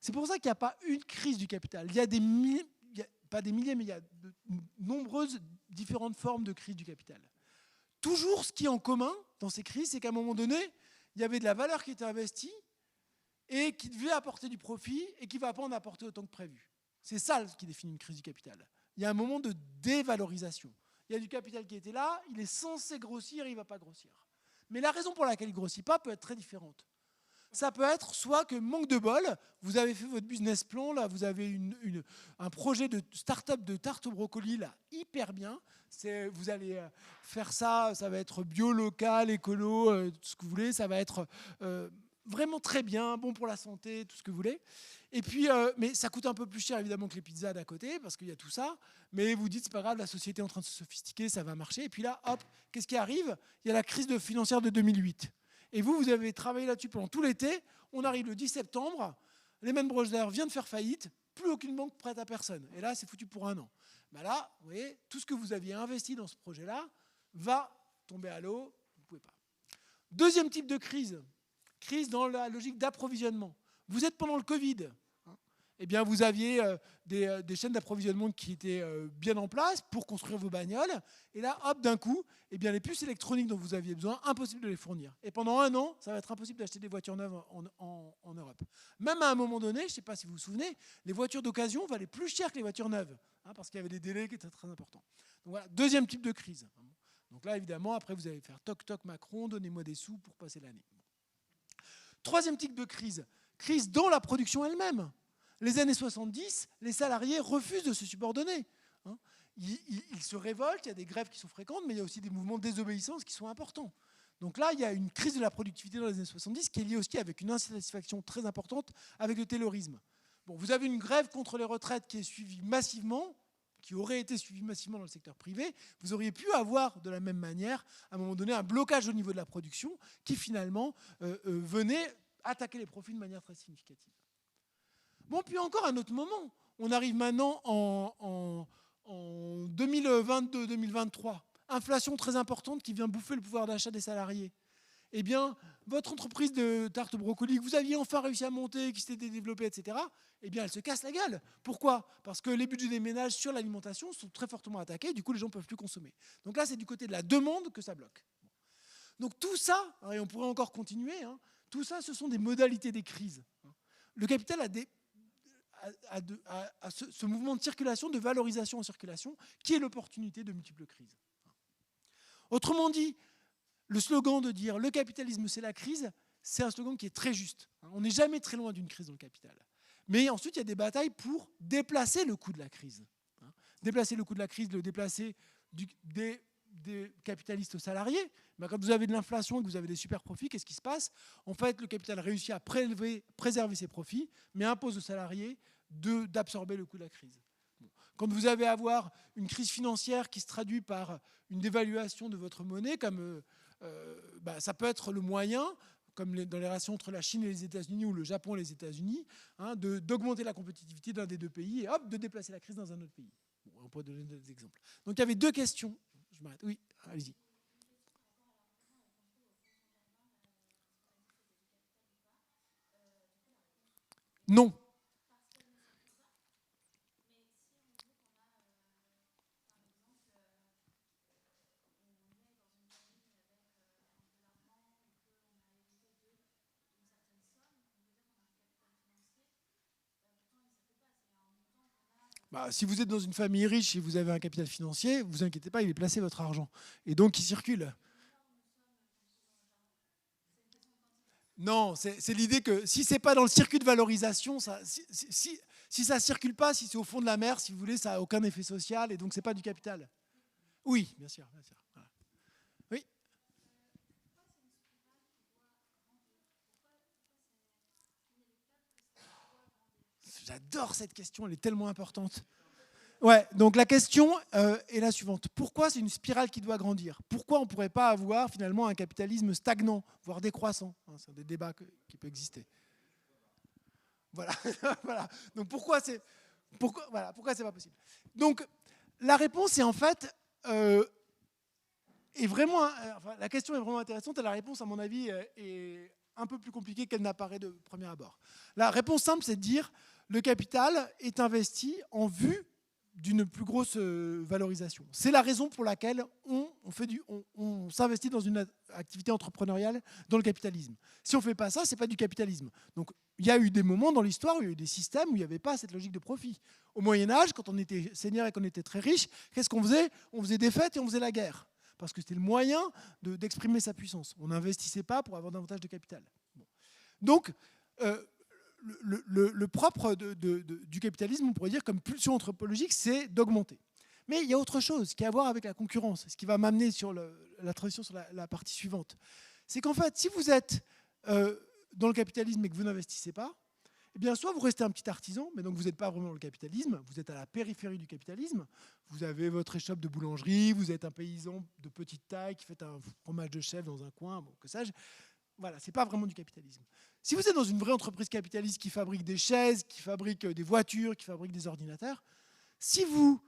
C'est pour ça qu'il n'y a pas une crise du capital. Il y a des milliers, pas des milliers, mais il y a de nombreuses différentes formes de crise du capital. Toujours ce qui est en commun dans ces crises, c'est qu'à un moment donné, il y avait de la valeur qui était investie et qui devait apporter du profit et qui ne va pas en apporter autant que prévu. C'est ça qui définit une crise du capital. Il y a un moment de dévalorisation. Il y a du capital qui était là, il est censé grossir, il ne va pas grossir. Mais la raison pour laquelle il ne grossit pas peut être très différente. Ça peut être soit que, manque de bol, vous avez fait votre business plan, là, vous avez un projet de start-up de tarte au brocoli là, hyper bien. Vous allez faire ça, ça va être bio, local, écolo, tout ce que vous voulez, ça va être vraiment très bien, bon pour la santé, tout ce que vous voulez. Et puis, mais ça coûte un peu plus cher évidemment que les pizzas d'à côté, parce qu'il y a tout ça. Mais vous dites, c'est pas grave, la société est en train de se sophistiquer, ça va marcher. Et puis là, hop, qu'est-ce qui arrive? Il y a la crise financière de 2008. Et vous avez travaillé là-dessus pendant tout l'été. On arrive le 10 septembre, Lehman Brothers vient de faire faillite, plus aucune banque prête à personne. Et là, c'est foutu pour 1 an. Ben là, vous voyez, tout ce que vous aviez investi dans ce projet-là va tomber à l'eau, vous ne pouvez pas. Deuxième type de crise, crise dans la logique d'approvisionnement. Vous êtes pendant le Covid. Eh bien, vous aviez des chaînes d'approvisionnement qui étaient bien en place pour construire vos bagnoles. Et là, hop, d'un coup, eh bien, les puces électroniques dont vous aviez besoin, impossible de les fournir. Et pendant 1 an, ça va être impossible d'acheter des voitures neuves en Europe. Même à un moment donné, je ne sais pas si vous vous souvenez, les voitures d'occasion valaient plus cher que les voitures neuves, hein, parce qu'il y avait des délais qui étaient très importants. Donc voilà, deuxième type de crise. Donc là, évidemment, après, vous allez faire toc toc Macron, donnez-moi des sous pour passer l'année. Troisième type de crise, crise dans la production elle-même. Les années 70, les salariés refusent de se subordonner. Ils se révoltent, il y a des grèves qui sont fréquentes, mais il y a aussi des mouvements de désobéissance qui sont importants. Donc là, il y a une crise de la productivité dans les années 70 qui est liée aussi avec une insatisfaction très importante avec le taylorisme. Bon, vous avez une grève contre les retraites qui est suivie massivement, qui aurait été suivie massivement dans le secteur privé. Vous auriez pu avoir de la même manière, à un moment donné, un blocage au niveau de la production qui finalement venait attaquer les profits de manière très significative. Bon, puis encore un autre moment. On arrive maintenant en 2022-2023. Inflation très importante qui vient bouffer le pouvoir d'achat des salariés. Eh bien, votre entreprise de tarte au brocoli que vous aviez enfin réussi à monter, qui s'était développée, etc., eh bien, elle se casse la gueule. Pourquoi? Parce que les budgets des ménages sur l'alimentation sont très fortement attaqués. Du coup, les gens ne peuvent plus consommer. Donc là, c'est du côté de la demande que ça bloque. Donc tout ça, et on pourrait encore continuer, hein, tout ça, ce sont des modalités des crises. Le capital a ce mouvement de circulation, de valorisation en circulation, qui est l'opportunité de multiples crises. Autrement dit, le slogan de dire « le capitalisme, c'est la crise », c'est un slogan qui est très juste. On n'est jamais très loin d'une crise dans le capital. Mais ensuite, il y a des batailles pour déplacer le coût de la crise. Déplacer le coût de la crise, le déplacer des capitalistes aux salariés. Mais quand vous avez de l'inflation et que vous avez des super profits, qu'est-ce qui se passe? En fait, le capital réussit à préserver ses profits, mais impose aux salariés d'absorber le coût de la crise. Quand vous avez à avoir une crise financière qui se traduit par une dévaluation de votre monnaie, comme ça peut être le moyen, comme dans les relations entre la Chine et les États-Unis ou le Japon et les États-Unis, hein, d'augmenter la compétitivité d'un des deux pays et hop, de déplacer la crise dans un autre pays. Bon, on peut donner des exemples. Donc il y avait deux questions. Je m'arrête. Oui, allez-y. Non. Bah, si vous êtes dans une famille riche et vous avez un capital financier, vous inquiétez pas, il est placé votre argent. Et donc il circule. Non, c'est l'idée que si c'est pas dans le circuit de valorisation, si ça circule pas, si c'est au fond de la mer, si vous voulez, ça n'a aucun effet social et donc c'est pas du capital. Oui, bien sûr. Bien sûr. Voilà. Oui, j'adore cette question, elle est tellement importante. Ouais, donc la question est la suivante. Pourquoi c'est une spirale qui doit grandir? Pourquoi on ne pourrait pas avoir finalement un capitalisme stagnant, voire décroissant? C'est des débats qui peuvent exister. Voilà. Voilà. Donc pourquoi c'est pas possible? Donc la réponse est en fait est vraiment, enfin, la question est vraiment intéressante et la réponse, à mon avis, est un peu plus compliquée qu'elle n'apparaît de premier abord. La réponse simple, c'est de dire le capital est investi en vue d'une plus grosse valorisation. C'est la raison pour laquelle on s'investit dans une activité entrepreneuriale dans le capitalisme. Si on ne fait pas ça, ce n'est pas du capitalisme. Donc il y a eu des moments dans l'histoire où il y a eu des systèmes où il n'y avait pas cette logique de profit. Au Moyen-Âge, quand on était seigneur et qu'on était très riche, qu'est-ce qu'on faisait? On faisait des fêtes et on faisait la guerre. Parce que c'était le moyen d'exprimer sa puissance. On n'investissait pas pour avoir davantage de capital. Bon. Donc, le propre du capitalisme, on pourrait dire, comme pulsion anthropologique, c'est d'augmenter. Mais il y a autre chose qui a à voir avec la concurrence, ce qui va m'amener sur la transition sur la partie suivante. C'est qu'en fait, si vous êtes dans le capitalisme et que vous n'investissez pas, eh bien, soit vous restez un petit artisan, mais donc vous n'êtes pas vraiment dans le capitalisme, vous êtes à la périphérie du capitalisme, vous avez votre échoppe de boulangerie, vous êtes un paysan de petite taille qui fait un fromage de chèvre dans un coin, bon, que sais-je. Voilà, ce n'est pas vraiment du capitalisme. Si vous êtes dans une vraie entreprise capitaliste qui fabrique des chaises, qui fabrique des voitures, qui fabrique des ordinateurs, si vous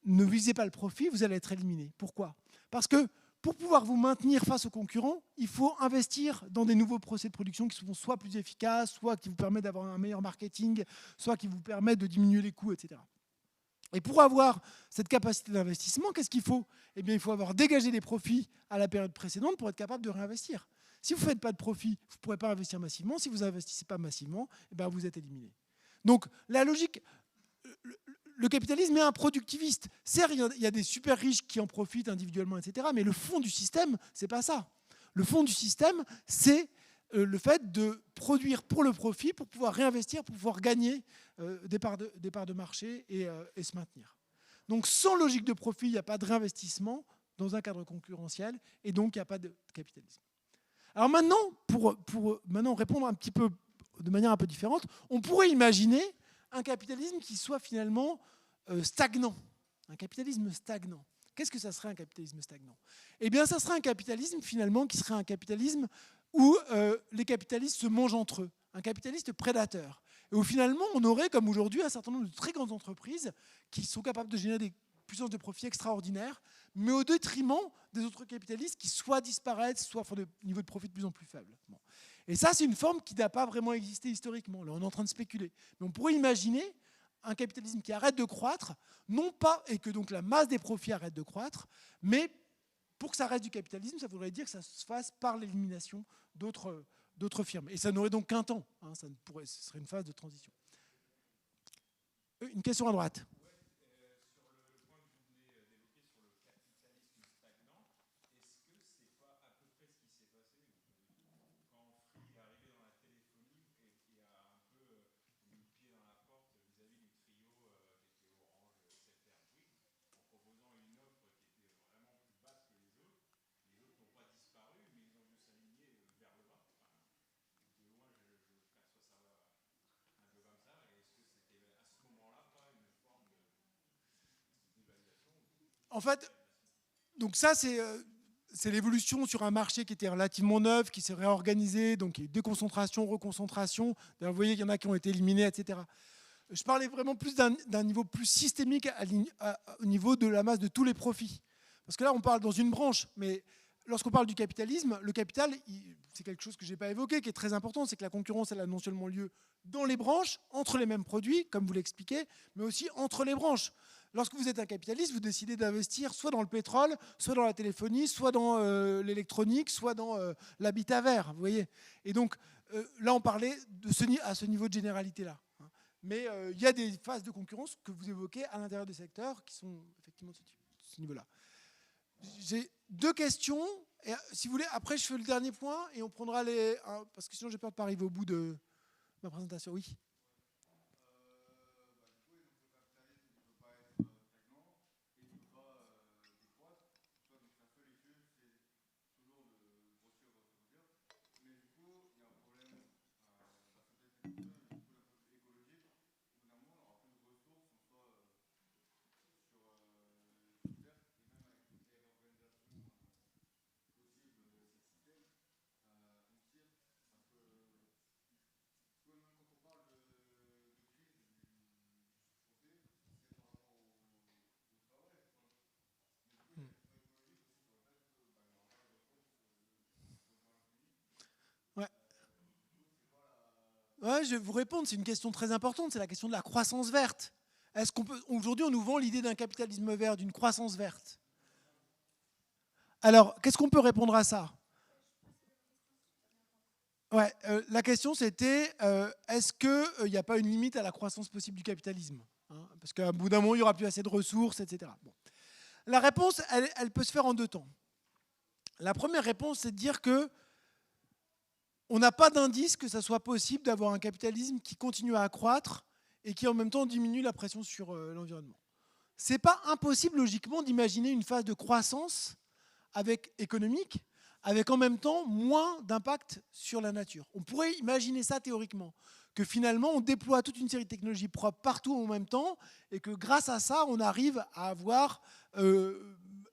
ne visez pas le profit, vous allez être éliminé. Pourquoi? Parce que pour pouvoir vous maintenir face aux concurrents, il faut investir dans des nouveaux procès de production qui sont soit plus efficaces, soit qui vous permettent d'avoir un meilleur marketing, soit qui vous permettent de diminuer les coûts, etc. Et pour avoir cette capacité d'investissement, qu'est-ce qu'il faut? Eh bien, il faut avoir dégagé des profits à la période précédente pour être capable de réinvestir. Si vous ne faites pas de profit, vous ne pourrez pas investir massivement. Si vous n'investissez pas massivement, eh bien, vous êtes éliminé. Donc, la logique, le capitalisme est un productiviste. Certes, il y a des super riches qui en profitent individuellement, etc. Mais le fond du système, ce n'est pas ça. Le fond du système, c'est le fait de produire pour le profit, pour pouvoir réinvestir, pour pouvoir gagner des parts de marché et se maintenir. Donc sans logique de profit, il n'y a pas de réinvestissement dans un cadre concurrentiel et donc il n'y a pas de capitalisme. Alors maintenant, pour maintenant répondre un petit peu de manière un peu différente, on pourrait imaginer un capitalisme qui soit finalement stagnant. Un capitalisme stagnant. Qu'est-ce que ça serait un capitalisme stagnant? Eh bien, ça serait un capitalisme finalement qui serait un capitalisme où les capitalistes se mangent entre eux. Un capitaliste prédateur. Et où finalement, on aurait, comme aujourd'hui, un certain nombre de très grandes entreprises qui sont capables de générer des puissances de profit extraordinaires, mais au détriment des autres capitalistes qui soit disparaissent, soit font des niveaux de profit de plus en plus faibles. Bon. Et ça, c'est une forme qui n'a pas vraiment existé historiquement. Là, on est en train de spéculer. Mais on pourrait imaginer un capitalisme qui arrête de croître, non pas, et que donc la masse des profits arrête de croître, mais pour que ça reste du capitalisme, ça voudrait dire que ça se fasse par l'élimination d'autres firmes. Et ça n'aurait donc qu'un temps. Hein, ce serait une phase de transition. Une question à droite. En fait, donc ça, c'est l'évolution sur un marché qui était relativement neuf, qui s'est réorganisé, donc il y a eu déconcentration, reconcentration. D'ailleurs, vous voyez qu'il y en a qui ont été éliminés, etc. Je parlais vraiment plus d'un niveau plus systémique au niveau de la masse de tous les profits. Parce que là, on parle dans une branche, mais lorsqu'on parle du capitalisme, le capital, c'est quelque chose que je n'ai pas évoqué, qui est très important, c'est que la concurrence, elle a non seulement lieu dans les branches, entre les mêmes produits, comme vous l'expliquez, mais aussi entre les branches. Lorsque vous êtes un capitaliste, vous décidez d'investir soit dans le pétrole, soit dans la téléphonie, soit dans l'électronique, soit dans l'habitat vert. Vous voyez. Et donc, là, on parlait à ce niveau de généralité-là. Mais il y a des phases de concurrence que vous évoquez à l'intérieur des secteurs qui sont effectivement de ce niveau-là. J'ai 2 questions. Et, si vous voulez, après, je fais le dernier point et on prendra les... parce que sinon, j'ai peur de ne pas arriver au bout de ma présentation. Oui. Ouais. Ouais, je vais vous répondre. C'est une question très importante. C'est la question de la croissance verte. Est-ce qu'on peut... Aujourd'hui, on nous vend l'idée d'un capitalisme vert, d'une croissance verte. Alors, qu'est-ce qu'on peut répondre à ça? Ouais, la question c'était est-ce qu'il n'y a pas une limite à la croissance possible du capitalisme, hein, parce qu'à bout d'un moment, il n'y aura plus assez de ressources, etc. Bon. La réponse, elle peut se faire en 2 temps. La première réponse, c'est de dire que on n'a pas d'indice que ça soit possible d'avoir un capitalisme qui continue à accroître et qui en même temps diminue la pression sur l'environnement. Ce n'est pas impossible logiquement d'imaginer une phase de croissance économique avec en même temps moins d'impact sur la nature. On pourrait imaginer ça théoriquement, que finalement on déploie toute une série de technologies propres partout en même temps et que grâce à ça on arrive à avoir une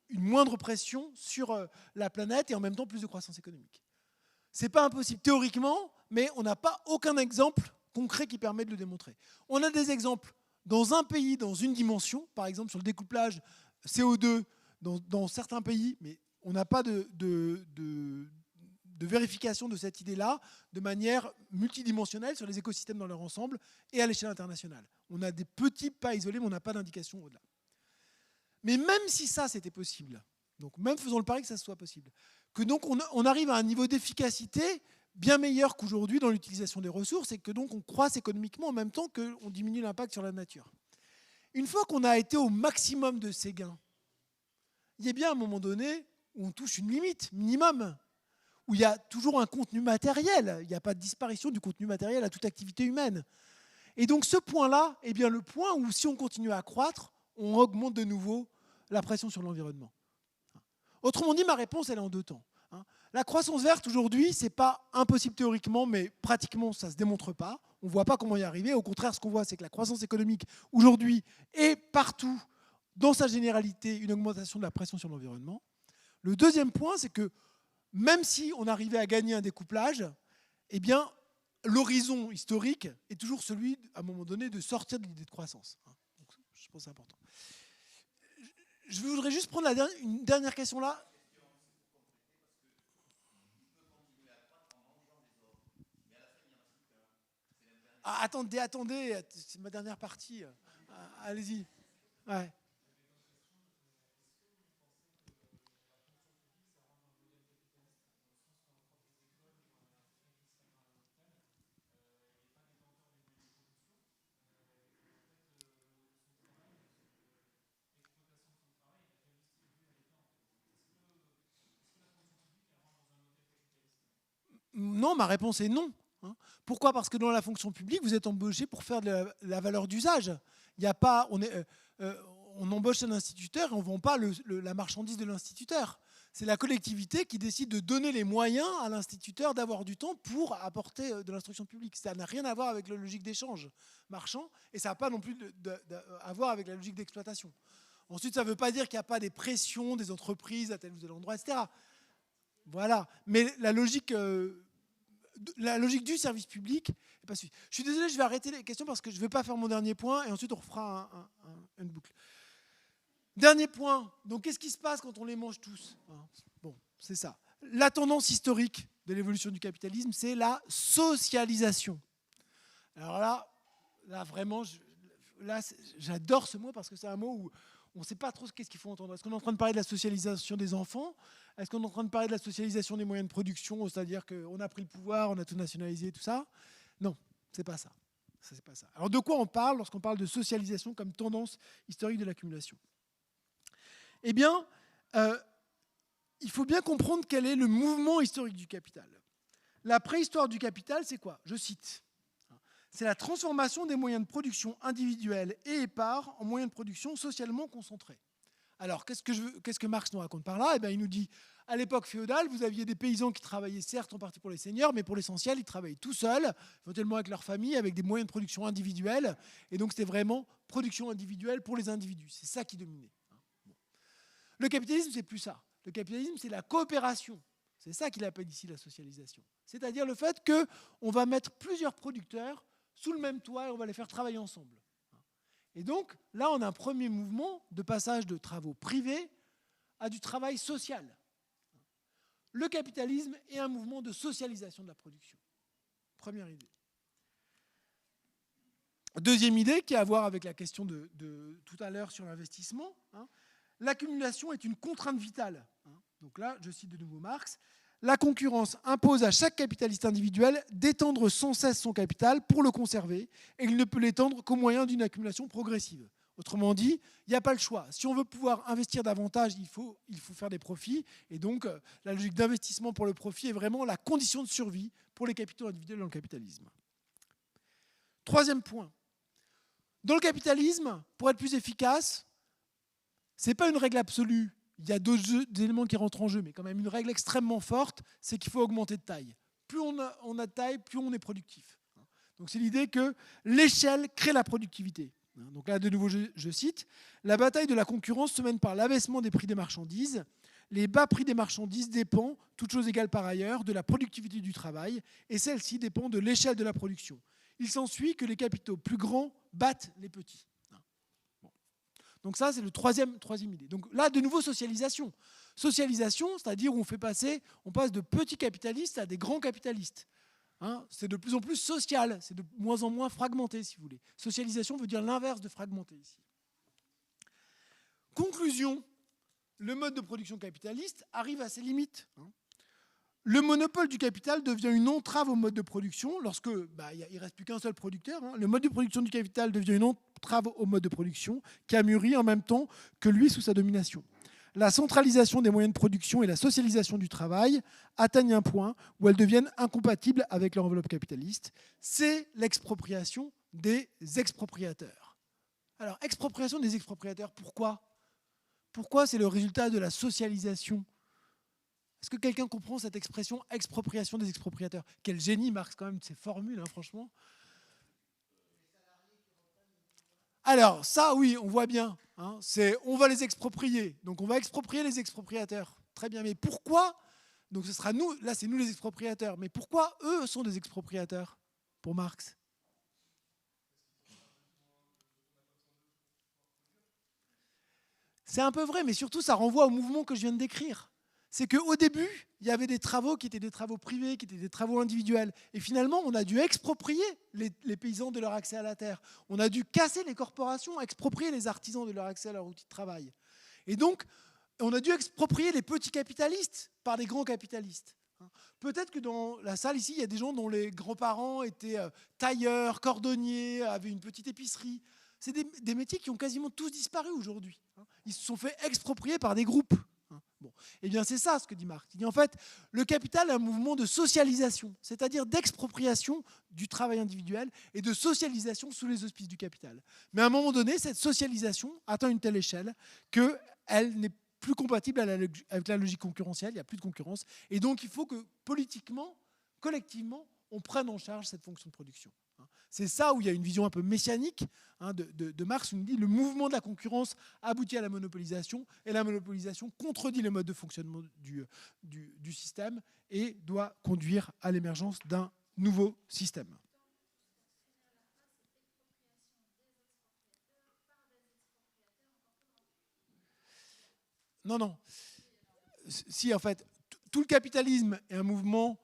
moindre pression sur la planète et en même temps plus de croissance économique. Ce n'est pas impossible théoriquement, mais on n'a pas aucun exemple concret qui permet de le démontrer. On a des exemples dans un pays, dans une dimension, par exemple sur le découplage CO2 dans certains pays, mais on n'a pas de vérification de cette idée-là de manière multidimensionnelle sur les écosystèmes dans leur ensemble et à l'échelle internationale. On a des petits pas isolés, mais on n'a pas d'indication au-delà. Mais même si ça, c'était possible, donc même faisons le pari que ça soit possible, que donc on arrive à un niveau d'efficacité bien meilleur qu'aujourd'hui dans l'utilisation des ressources et que donc on croisse économiquement en même temps qu'on diminue l'impact sur la nature. Une fois qu'on a été au maximum de ces gains, il y a bien à un moment donné où on touche une limite minimum, où il y a toujours un contenu matériel, il n'y a pas de disparition du contenu matériel à toute activité humaine. Et donc ce point-là est bien le point où si on continue à croître, on augmente de nouveau la pression sur l'environnement. Autrement dit, ma réponse, elle est en 2 temps. La croissance verte, aujourd'hui, ce n'est pas impossible théoriquement, mais pratiquement, ça ne se démontre pas. On ne voit pas comment y arriver. Au contraire, ce qu'on voit, c'est que la croissance économique, aujourd'hui, est partout, dans sa généralité, une augmentation de la pression sur l'environnement. Le deuxième point, c'est que même si on arrivait à gagner un découplage, eh bien, l'horizon historique est toujours celui, à un moment donné, de sortir de l'idée de croissance. Donc, je pense que c'est important. Je voudrais juste prendre une dernière question là. Ah, attendez, c'est ma dernière partie. Allez-y. Ouais. Non, ma réponse est non. Pourquoi? Parce que dans la fonction publique, vous êtes embauché pour faire de la valeur d'usage. Il y a pas, on embauche un instituteur et on ne vend pas la marchandise de l'instituteur. C'est la collectivité qui décide de donner les moyens à l'instituteur d'avoir du temps pour apporter de l'instruction publique. Ça n'a rien à voir avec la logique d'échange marchand et ça n'a pas non plus à voir avec la logique d'exploitation. Ensuite, ça ne veut pas dire qu'il n'y a pas des pressions des entreprises à tel ou tel endroit, etc. Voilà. Mais la logique du service public n'est pas suivie. Je suis désolé, je vais arrêter les questions parce que je ne vais pas faire mon dernier point et ensuite on refera une boucle. Dernier point. Donc, qu'est-ce qui se passe quand on les mange tous? Bon, c'est ça. La tendance historique de l'évolution du capitalisme, c'est la socialisation. Alors là vraiment, j'adore ce mot parce que c'est un mot où on ne sait pas trop qu'est-ce qu'il faut entendre. Est-ce qu'on est en train de parler de la socialisation des enfants? Est-ce qu'on est en train de parler de la socialisation des moyens de production, c'est-à-dire qu'on a pris le pouvoir, on a tout nationalisé, tout ça? Non, c'est pas ça. C'est pas ça. Alors de quoi on parle lorsqu'on parle de socialisation comme tendance historique de l'accumulation? Eh bien, il faut bien comprendre quel est le mouvement historique du capital. La préhistoire du capital, c'est quoi? Je cite. C'est la transformation des moyens de production individuels et épars en moyens de production socialement concentrés. Alors, qu'est-ce que Marx nous raconte par là? Eh bien, il nous dit, à l'époque féodale, vous aviez des paysans qui travaillaient certes en partie pour les seigneurs, mais pour l'essentiel, ils travaillaient tout seuls, éventuellement avec leur famille, avec des moyens de production individuels. Et donc, c'était vraiment production individuelle pour les individus. C'est ça qui dominait. Le capitalisme, c'est plus ça. Le capitalisme, c'est la coopération. C'est ça qu'il appelle ici la socialisation. C'est-à-dire le fait qu'on va mettre plusieurs producteurs sous le même toit et on va les faire travailler ensemble. Et donc, là, on a un premier mouvement de passage de travaux privés à du travail social. Le capitalisme est un mouvement de socialisation de la production. Première idée. Deuxième idée, qui a à voir avec la question de tout à l'heure sur l'investissement. L'accumulation est une contrainte vitale. Donc là, je cite de nouveau Marx. La concurrence impose à chaque capitaliste individuel d'étendre sans cesse son capital pour le conserver, et il ne peut l'étendre qu'au moyen d'une accumulation progressive. Autrement dit, il n'y a pas le choix. Si on veut pouvoir investir davantage, il faut faire des profits. Et donc, la logique d'investissement pour le profit est vraiment la condition de survie pour les capitaux individuels dans le capitalisme. Troisième point. Dans le capitalisme, pour être plus efficace, ce n'est pas une règle absolue. Il y a d'autres éléments qui rentrent en jeu, mais quand même une règle extrêmement forte, c'est qu'il faut augmenter de taille. Plus on a de taille, plus on est productif. Donc c'est l'idée que l'échelle crée la productivité. Donc là, de nouveau, je cite, « La bataille de la concurrence se mène par l'abaissement des prix des marchandises. Les bas prix des marchandises dépendent, toutes choses égales par ailleurs, de la productivité du travail, et celle-ci dépend de l'échelle de la production. Il s'ensuit que les capitaux plus grands battent les petits. » Donc ça, c'est le troisième idée. Donc là, de nouveau, socialisation. Socialisation, c'est-à-dire où on passe de petits capitalistes à des grands capitalistes. C'est de plus en plus social, c'est de moins en moins fragmenté, si vous voulez. Socialisation veut dire l'inverse de fragmenté ici. Conclusion, le mode de production capitaliste arrive à ses limites. Le monopole du capital devient une entrave au mode de production lorsque il ne reste plus qu'un seul producteur. Le mode de production du capital devient une entrave au mode de production qui a mûri en même temps que lui sous sa domination. La centralisation des moyens de production et la socialisation du travail atteignent un point où elles deviennent incompatibles avec leur enveloppe capitaliste. C'est l'expropriation des expropriateurs. Alors, expropriation des expropriateurs, pourquoi? Pourquoi c'est le résultat de la socialisation? Est-ce que quelqu'un comprend cette expression expropriation des expropriateurs? Quel génie Marx quand même de ces formules, franchement. Alors ça, oui, on voit bien. On va les exproprier. Donc on va exproprier les expropriateurs. Très bien, mais pourquoi? Donc ce sera nous, là c'est nous les expropriateurs. Mais pourquoi eux sont des expropriateurs pour Marx? C'est un peu vrai, mais surtout ça renvoie au mouvement que je viens de décrire. C'est qu'au début, il y avait des travaux qui étaient des travaux privés, qui étaient des travaux individuels. Et finalement, on a dû exproprier les paysans de leur accès à la terre. On a dû casser les corporations, exproprier les artisans de leur accès à leur outil de travail. Et donc, on a dû exproprier les petits capitalistes par les grands capitalistes. Peut-être que dans la salle ici, il y a des gens dont les grands-parents étaient tailleurs, cordonniers, avaient une petite épicerie. C'est des métiers qui ont quasiment tous disparu aujourd'hui. Ils se sont fait exproprier par des groupes. Bon. Eh bien, c'est ça ce que dit Marx. Il dit en fait, le capital est un mouvement de socialisation, c'est-à-dire d'expropriation du travail individuel et de socialisation sous les auspices du capital. Mais à un moment donné, cette socialisation atteint une telle échelle qu'elle n'est plus compatible avec la logique concurrentielle, il n'y a plus de concurrence. Et donc, il faut que politiquement, collectivement, on prenne en charge cette fonction de production. C'est ça où il y a une vision un peu messianique de Marx, où il dit le mouvement de la concurrence aboutit à la monopolisation, et la monopolisation contredit le mode de fonctionnement du système et doit conduire à l'émergence d'un nouveau système. Non. Si, en fait, tout le capitalisme est un mouvement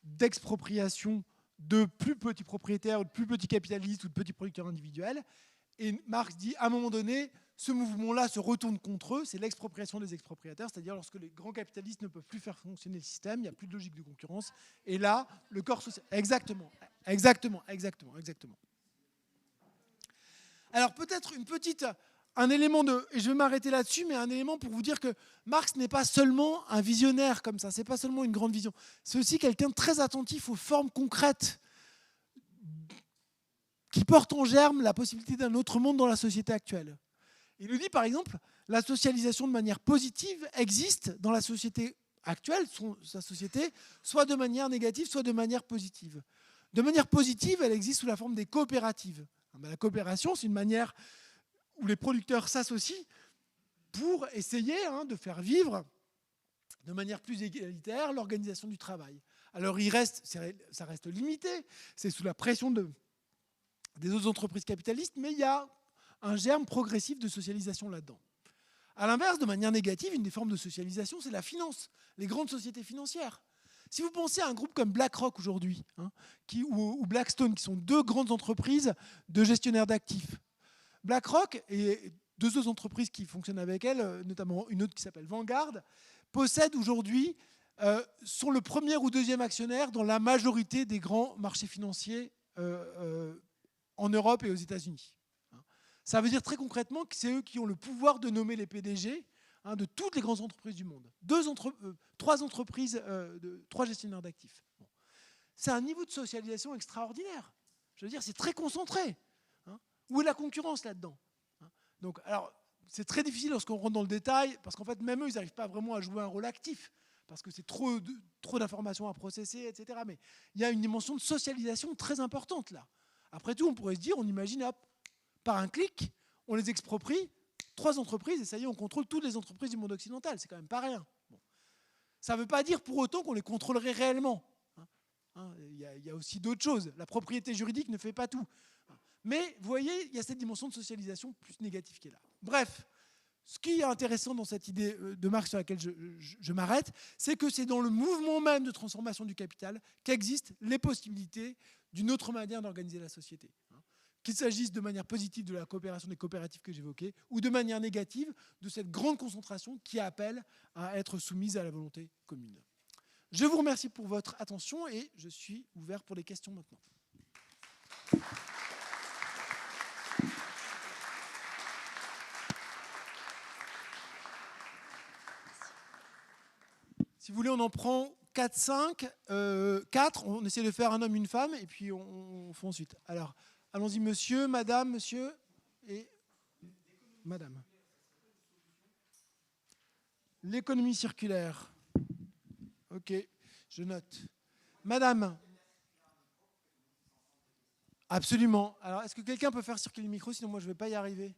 d'expropriation de plus petits propriétaires, ou de plus petits capitalistes ou de petits producteurs individuels. Et Marx dit, à un moment donné, ce mouvement-là se retourne contre eux, c'est l'expropriation des expropriateurs, c'est-à-dire lorsque les grands capitalistes ne peuvent plus faire fonctionner le système, il n'y a plus de logique de concurrence. Et là, le corps social... Exactement. Alors peut-être un élément et je vais m'arrêter là-dessus, mais un élément pour vous dire que Marx n'est pas seulement un visionnaire comme ça, c'est pas seulement une grande vision, c'est aussi quelqu'un de très attentif aux formes concrètes qui portent en germe la possibilité d'un autre monde dans la société actuelle. Il nous dit par exemple, la socialisation de manière positive existe dans la société actuelle, sa société, soit de manière négative, soit de manière positive. De manière positive, elle existe sous la forme des coopératives. La coopération, c'est une manière où les producteurs s'associent pour essayer de faire vivre de manière plus égalitaire l'organisation du travail. Alors ça reste limité, c'est sous la pression des autres entreprises capitalistes, mais il y a un germe progressif de socialisation là-dedans. À l'inverse, de manière négative, une des formes de socialisation, c'est la finance, les grandes sociétés financières. Si vous pensez à un groupe comme BlackRock aujourd'hui, ou Blackstone, qui sont deux grandes entreprises de gestionnaires d'actifs, BlackRock et deux autres entreprises qui fonctionnent avec elles, notamment une autre qui s'appelle Vanguard, possèdent aujourd'hui, sont le premier ou deuxième actionnaire dans la majorité des grands marchés financiers en Europe et aux États-Unis. Ça veut dire très concrètement que c'est eux qui ont le pouvoir de nommer les PDG de toutes les grandes entreprises du monde. Trois entreprises, trois gestionnaires d'actifs. Bon. C'est un niveau de socialisation extraordinaire. Je veux dire, c'est très concentré. Où est la concurrence là-dedans? Donc, alors, c'est très difficile lorsqu'on rentre dans le détail, parce qu'en fait, même eux, ils n'arrivent pas vraiment à jouer un rôle actif, parce que c'est trop d'informations à processer, etc. Mais il y a une dimension de socialisation très importante là. Après tout, on pourrait se dire, on imagine, hop, par un clic, on les exproprie, 3 entreprises, et ça y est, on contrôle toutes les entreprises du monde occidental. C'est quand même pas rien. Bon. Ça ne veut pas dire pour autant qu'on les contrôlerait réellement. Il y a aussi d'autres choses. La propriété juridique ne fait pas tout. Mais vous voyez, il y a cette dimension de socialisation plus négative qui est là. Bref, ce qui est intéressant dans cette idée de Marx sur laquelle je m'arrête, c'est que c'est dans le mouvement même de transformation du capital qu'existent les possibilités d'une autre manière d'organiser la société. Qu'il s'agisse de manière positive de la coopération des coopératives que j'évoquais, ou de manière négative de cette grande concentration qui appelle à être soumise à la volonté commune. Je vous remercie pour votre attention et je suis ouvert pour les questions maintenant. Si vous voulez, on en prend 4, 5, 4, on essaie de faire un homme, une femme, et puis on fait ensuite. Alors, allons-y, monsieur, madame, monsieur, et madame. L'économie circulaire. Ok, je note. Madame. Absolument. Alors, est-ce que quelqu'un peut faire circuler le micro, sinon moi je ne vais pas y arriver?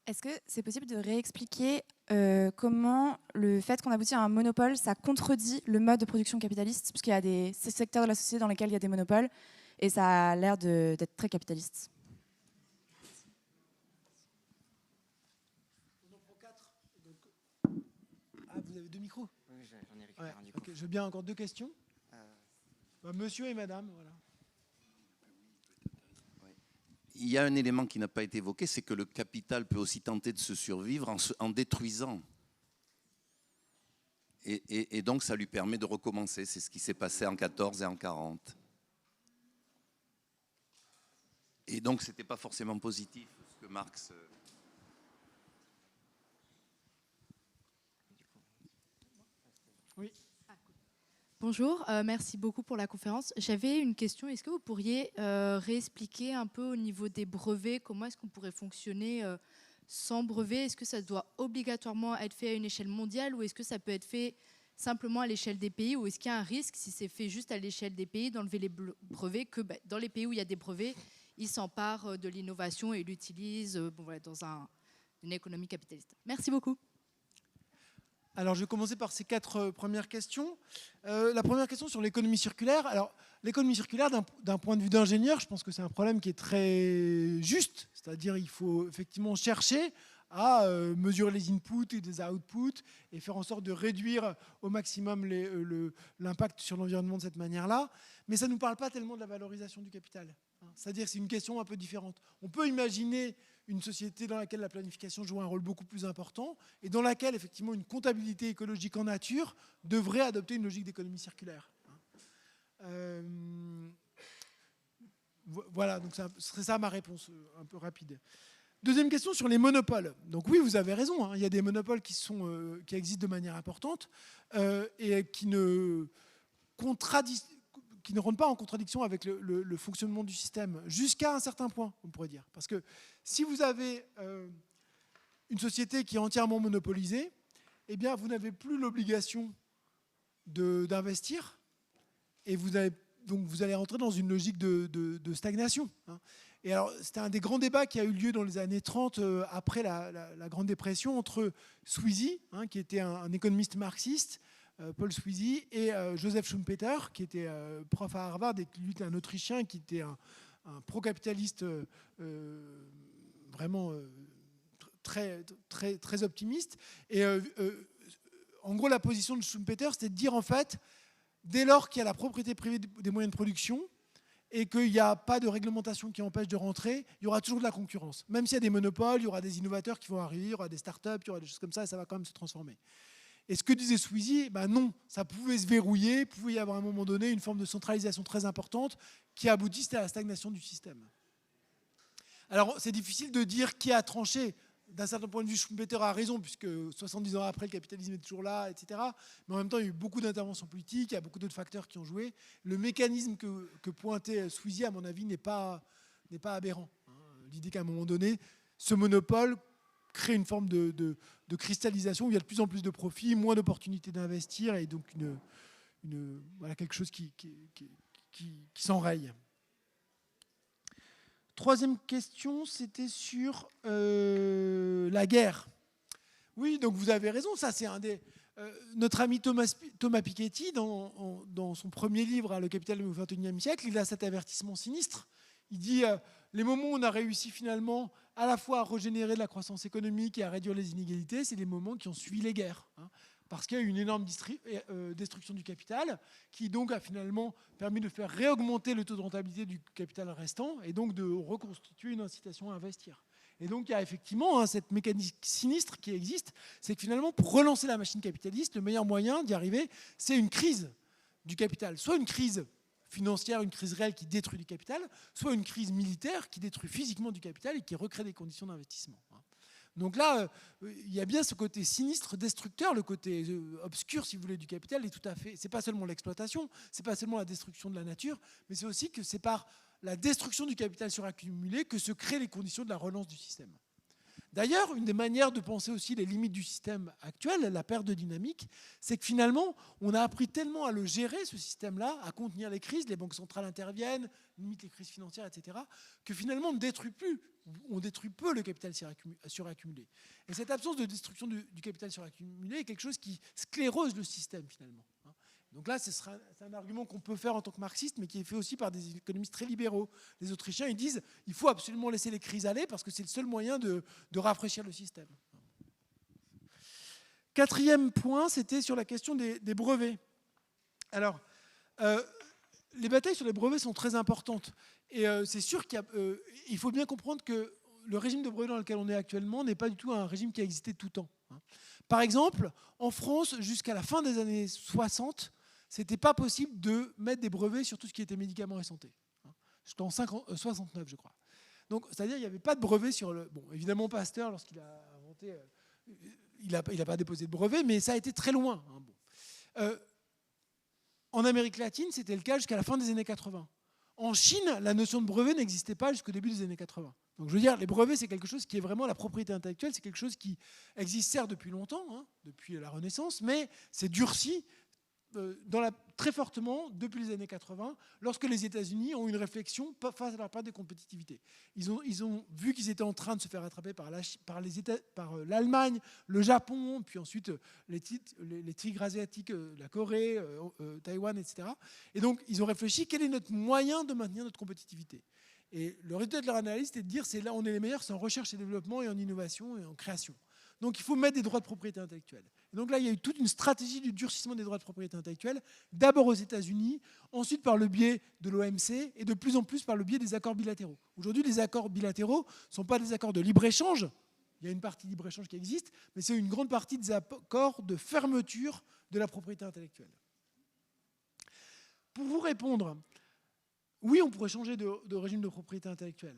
Est-ce que c'est possible de réexpliquer comment le fait qu'on aboutit à un monopole, ça contredit le mode de production capitaliste, puisqu'il y a des secteurs de la société dans lesquels il y a des monopoles, et ça a l'air d'être très capitaliste. On en prend 4. Ah, vous avez 2 micros? Oui, j'en ai récupéré un du coup. Okay, je veux bien encore 2 questions. Monsieur et madame, voilà. Il y a un élément qui n'a pas été évoqué, c'est que le capital peut aussi tenter de se survivre en détruisant. Et donc ça lui permet de recommencer. C'est ce qui s'est passé en 14 et en 40. Et donc ce n'était pas forcément positif, ce que Marx... Oui. Bonjour, merci beaucoup pour la conférence. J'avais une question. Est-ce que vous pourriez réexpliquer un peu au niveau des brevets, comment est-ce qu'on pourrait fonctionner sans brevet? Est-ce que ça doit obligatoirement être fait à une échelle mondiale ou est-ce que ça peut être fait simplement à l'échelle des pays? Ou est-ce qu'il y a un risque, si c'est fait juste à l'échelle des pays, d'enlever les brevets, que dans les pays où il y a des brevets, ils s'emparent de l'innovation et l'utilisent dans une économie capitaliste? Merci beaucoup. Alors, je vais commencer par ces 4 premières questions. La première question sur l'économie circulaire. Alors, l'économie circulaire, d'un point de vue d'ingénieur, je pense que c'est un problème qui est très juste. C'est-à-dire il faut effectivement chercher à mesurer les inputs et les outputs et faire en sorte de réduire au maximum l'impact sur l'environnement de cette manière-là. Mais ça ne nous parle pas tellement de la valorisation du capital. C'est-à-dire que c'est une question un peu différente. On peut imaginer une société dans laquelle la planification joue un rôle beaucoup plus important et dans laquelle, effectivement, une comptabilité écologique en nature devrait adopter une logique d'économie circulaire. Voilà, donc ce serait ça ma réponse un peu rapide. Deuxième question sur les monopoles. Donc oui, vous avez raison, il y a des monopoles qui existent de manière importante et qui ne rentrent pas en contradiction avec le fonctionnement du système, jusqu'à un certain point, on pourrait dire. Parce que si vous avez une société qui est entièrement monopolisée, eh bien, vous n'avez plus l'obligation d'investir, et donc vous allez rentrer dans une logique de stagnation. Et alors, c'était un des grands débats qui a eu lieu dans les années 30, après la Grande Dépression, entre Sweezy, qui était un économiste marxiste, Paul Sweezy, et Joseph Schumpeter, qui était prof à Harvard, et lui était un Autrichien qui était un pro-capitaliste vraiment très, très, très optimiste. Et en gros, la position de Schumpeter, c'était de dire, en fait, dès lors qu'il y a la propriété privée des moyens de production et qu'il n'y a pas de réglementation qui empêche de rentrer, il y aura toujours de la concurrence. Même s'il y a des monopoles, il y aura des innovateurs qui vont arriver, il y aura des startups, il y aura des choses comme ça, et ça va quand même se transformer. Et ce que disait Sweezy, non, ça pouvait se verrouiller, il pouvait y avoir à un moment donné une forme de centralisation très importante qui aboutissait à la stagnation du système. Alors, c'est difficile de dire qui a tranché. D'un certain point de vue, Schumpeter a raison, puisque 70 ans après, le capitalisme est toujours là, etc. Mais en même temps, il y a eu beaucoup d'interventions politiques, il y a beaucoup d'autres facteurs qui ont joué. Le mécanisme que pointait Sweezy, à mon avis, n'est pas aberrant. L'idée qu'à un moment donné, ce monopole crée une forme de cristallisation où il y a de plus en plus de profits, moins d'opportunités d'investir, et donc quelque chose qui s'enraye. Troisième question, c'était sur la guerre. Oui, donc vous avez raison, ça c'est un des... notre ami Thomas Piketty, dans son premier livre, Le Capital au XXIe siècle, il a cet avertissement sinistre. Il dit les moments où on a réussi finalement à la fois à régénérer de la croissance économique et à réduire les inégalités, c'est les moments qui ont suivi les guerres. Parce qu'il y a eu une énorme destruction du capital qui donc a finalement permis de faire réaugmenter le taux de rentabilité du capital restant et donc de reconstituer une incitation à investir. Et donc il y a effectivement cette mécanique sinistre qui existe, c'est que finalement pour relancer la machine capitaliste, le meilleur moyen d'y arriver, c'est une crise du capital. Soit une crise financière, une crise réelle qui détruit du capital, soit une crise militaire qui détruit physiquement du capital et qui recrée des conditions d'investissement. Donc là, il y a bien ce côté sinistre, destructeur, le côté obscur, si vous voulez, du capital est tout à fait. C'est pas seulement l'exploitation, c'est pas seulement la destruction de la nature, mais c'est aussi que c'est par la destruction du capital suraccumulé que se créent les conditions de la relance du système. D'ailleurs, une des manières de penser aussi les limites du système actuel, la perte de dynamique, c'est que finalement, on a appris tellement à le gérer, ce système-là, à contenir les crises, les banques centrales interviennent, limitent les crises financières, etc., que finalement, on ne détruit plus, on détruit peu le capital suraccumulé. Et cette absence de destruction du capital suraccumulé est quelque chose qui sclérose le système, finalement. Donc là, c'est un argument qu'on peut faire en tant que marxiste, mais qui est fait aussi par des économistes très libéraux. Les Autrichiens, ils disent qu'il faut absolument laisser les crises aller parce que c'est le seul moyen de rafraîchir le système. Quatrième point, c'était sur la question des brevets. Alors, les batailles sur les brevets sont très importantes. Et c'est sûr qu'il faut bien comprendre que le régime de brevets dans lequel on est actuellement n'est pas du tout un régime qui a existé tout le temps. Par exemple, en France, jusqu'à la fin des années 60, c'était pas possible de mettre des brevets sur tout ce qui était médicaments et santé. C'était en 69, je crois. Donc, c'est-à-dire qu'il n'y avait pas de brevet sur le... Bon, évidemment, Pasteur, lorsqu'il a inventé... il n'a pas déposé de brevet, mais ça a été très loin. En Amérique latine, c'était le cas jusqu'à la fin des années 80. En Chine, la notion de brevet n'existait pas jusqu'au début des années 80. Donc je veux dire, les brevets, c'est quelque chose qui est vraiment la propriété intellectuelle, c'est quelque chose qui existe certes depuis longtemps, hein, depuis la Renaissance, mais c'est durci très fortement depuis les années 80, lorsque les États-Unis ont une réflexion face à leur part de compétitivité. Ils ont vu qu'ils étaient en train de se faire rattraper par l'Allemagne, le Japon, puis ensuite les tigres asiatiques, la Corée, Taïwan, etc. Et donc, ils ont réfléchi, quel est notre moyen de maintenir notre compétitivité ? Et le résultat de leur analyse, c'est de dire, c'est là où on est les meilleurs, c'est en recherche et développement et en innovation et en création. Donc il faut mettre des droits de propriété intellectuelle. Et donc là, il y a eu toute une stratégie du durcissement des droits de propriété intellectuelle, d'abord aux États-Unis, ensuite par le biais de l'OMC et de plus en plus par le biais des accords bilatéraux. Aujourd'hui, les accords bilatéraux ne sont pas des accords de libre-échange, il y a une partie de libre-échange qui existe, mais c'est une grande partie des accords de fermeture de la propriété intellectuelle. Pour vous répondre, oui, on pourrait changer de régime de propriété intellectuelle.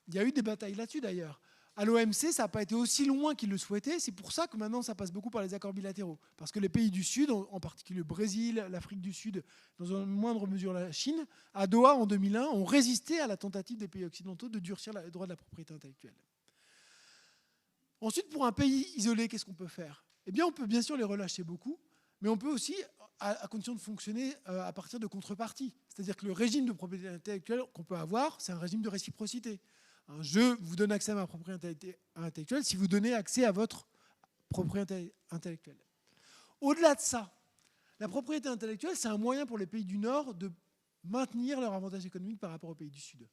Il y a eu des batailles là-dessus d'ailleurs. À l'OMC, ça n'a pas été aussi loin qu'ils le souhaitaient. C'est pour ça que maintenant, ça passe beaucoup par les accords bilatéraux. Parce que les pays du Sud, en particulier le Brésil, l'Afrique du Sud, dans une moindre mesure la Chine, à Doha en 2001, ont résisté à la tentative des pays occidentaux de durcir les droits de la propriété intellectuelle. Ensuite, pour un pays isolé, qu'est-ce qu'on peut faire ? Eh bien, on peut bien sûr les relâcher beaucoup, mais on peut aussi, à condition de fonctionner à partir de contreparties. C'est-à-dire que le régime de propriété intellectuelle qu'on peut avoir, c'est un régime de réciprocité. Je vous donne accès à ma propriété intellectuelle si vous donnez accès à votre propriété intellectuelle. Au-delà de ça, la propriété intellectuelle, c'est un moyen pour les pays du Nord de maintenir leur avantage économique par rapport aux pays du Sud.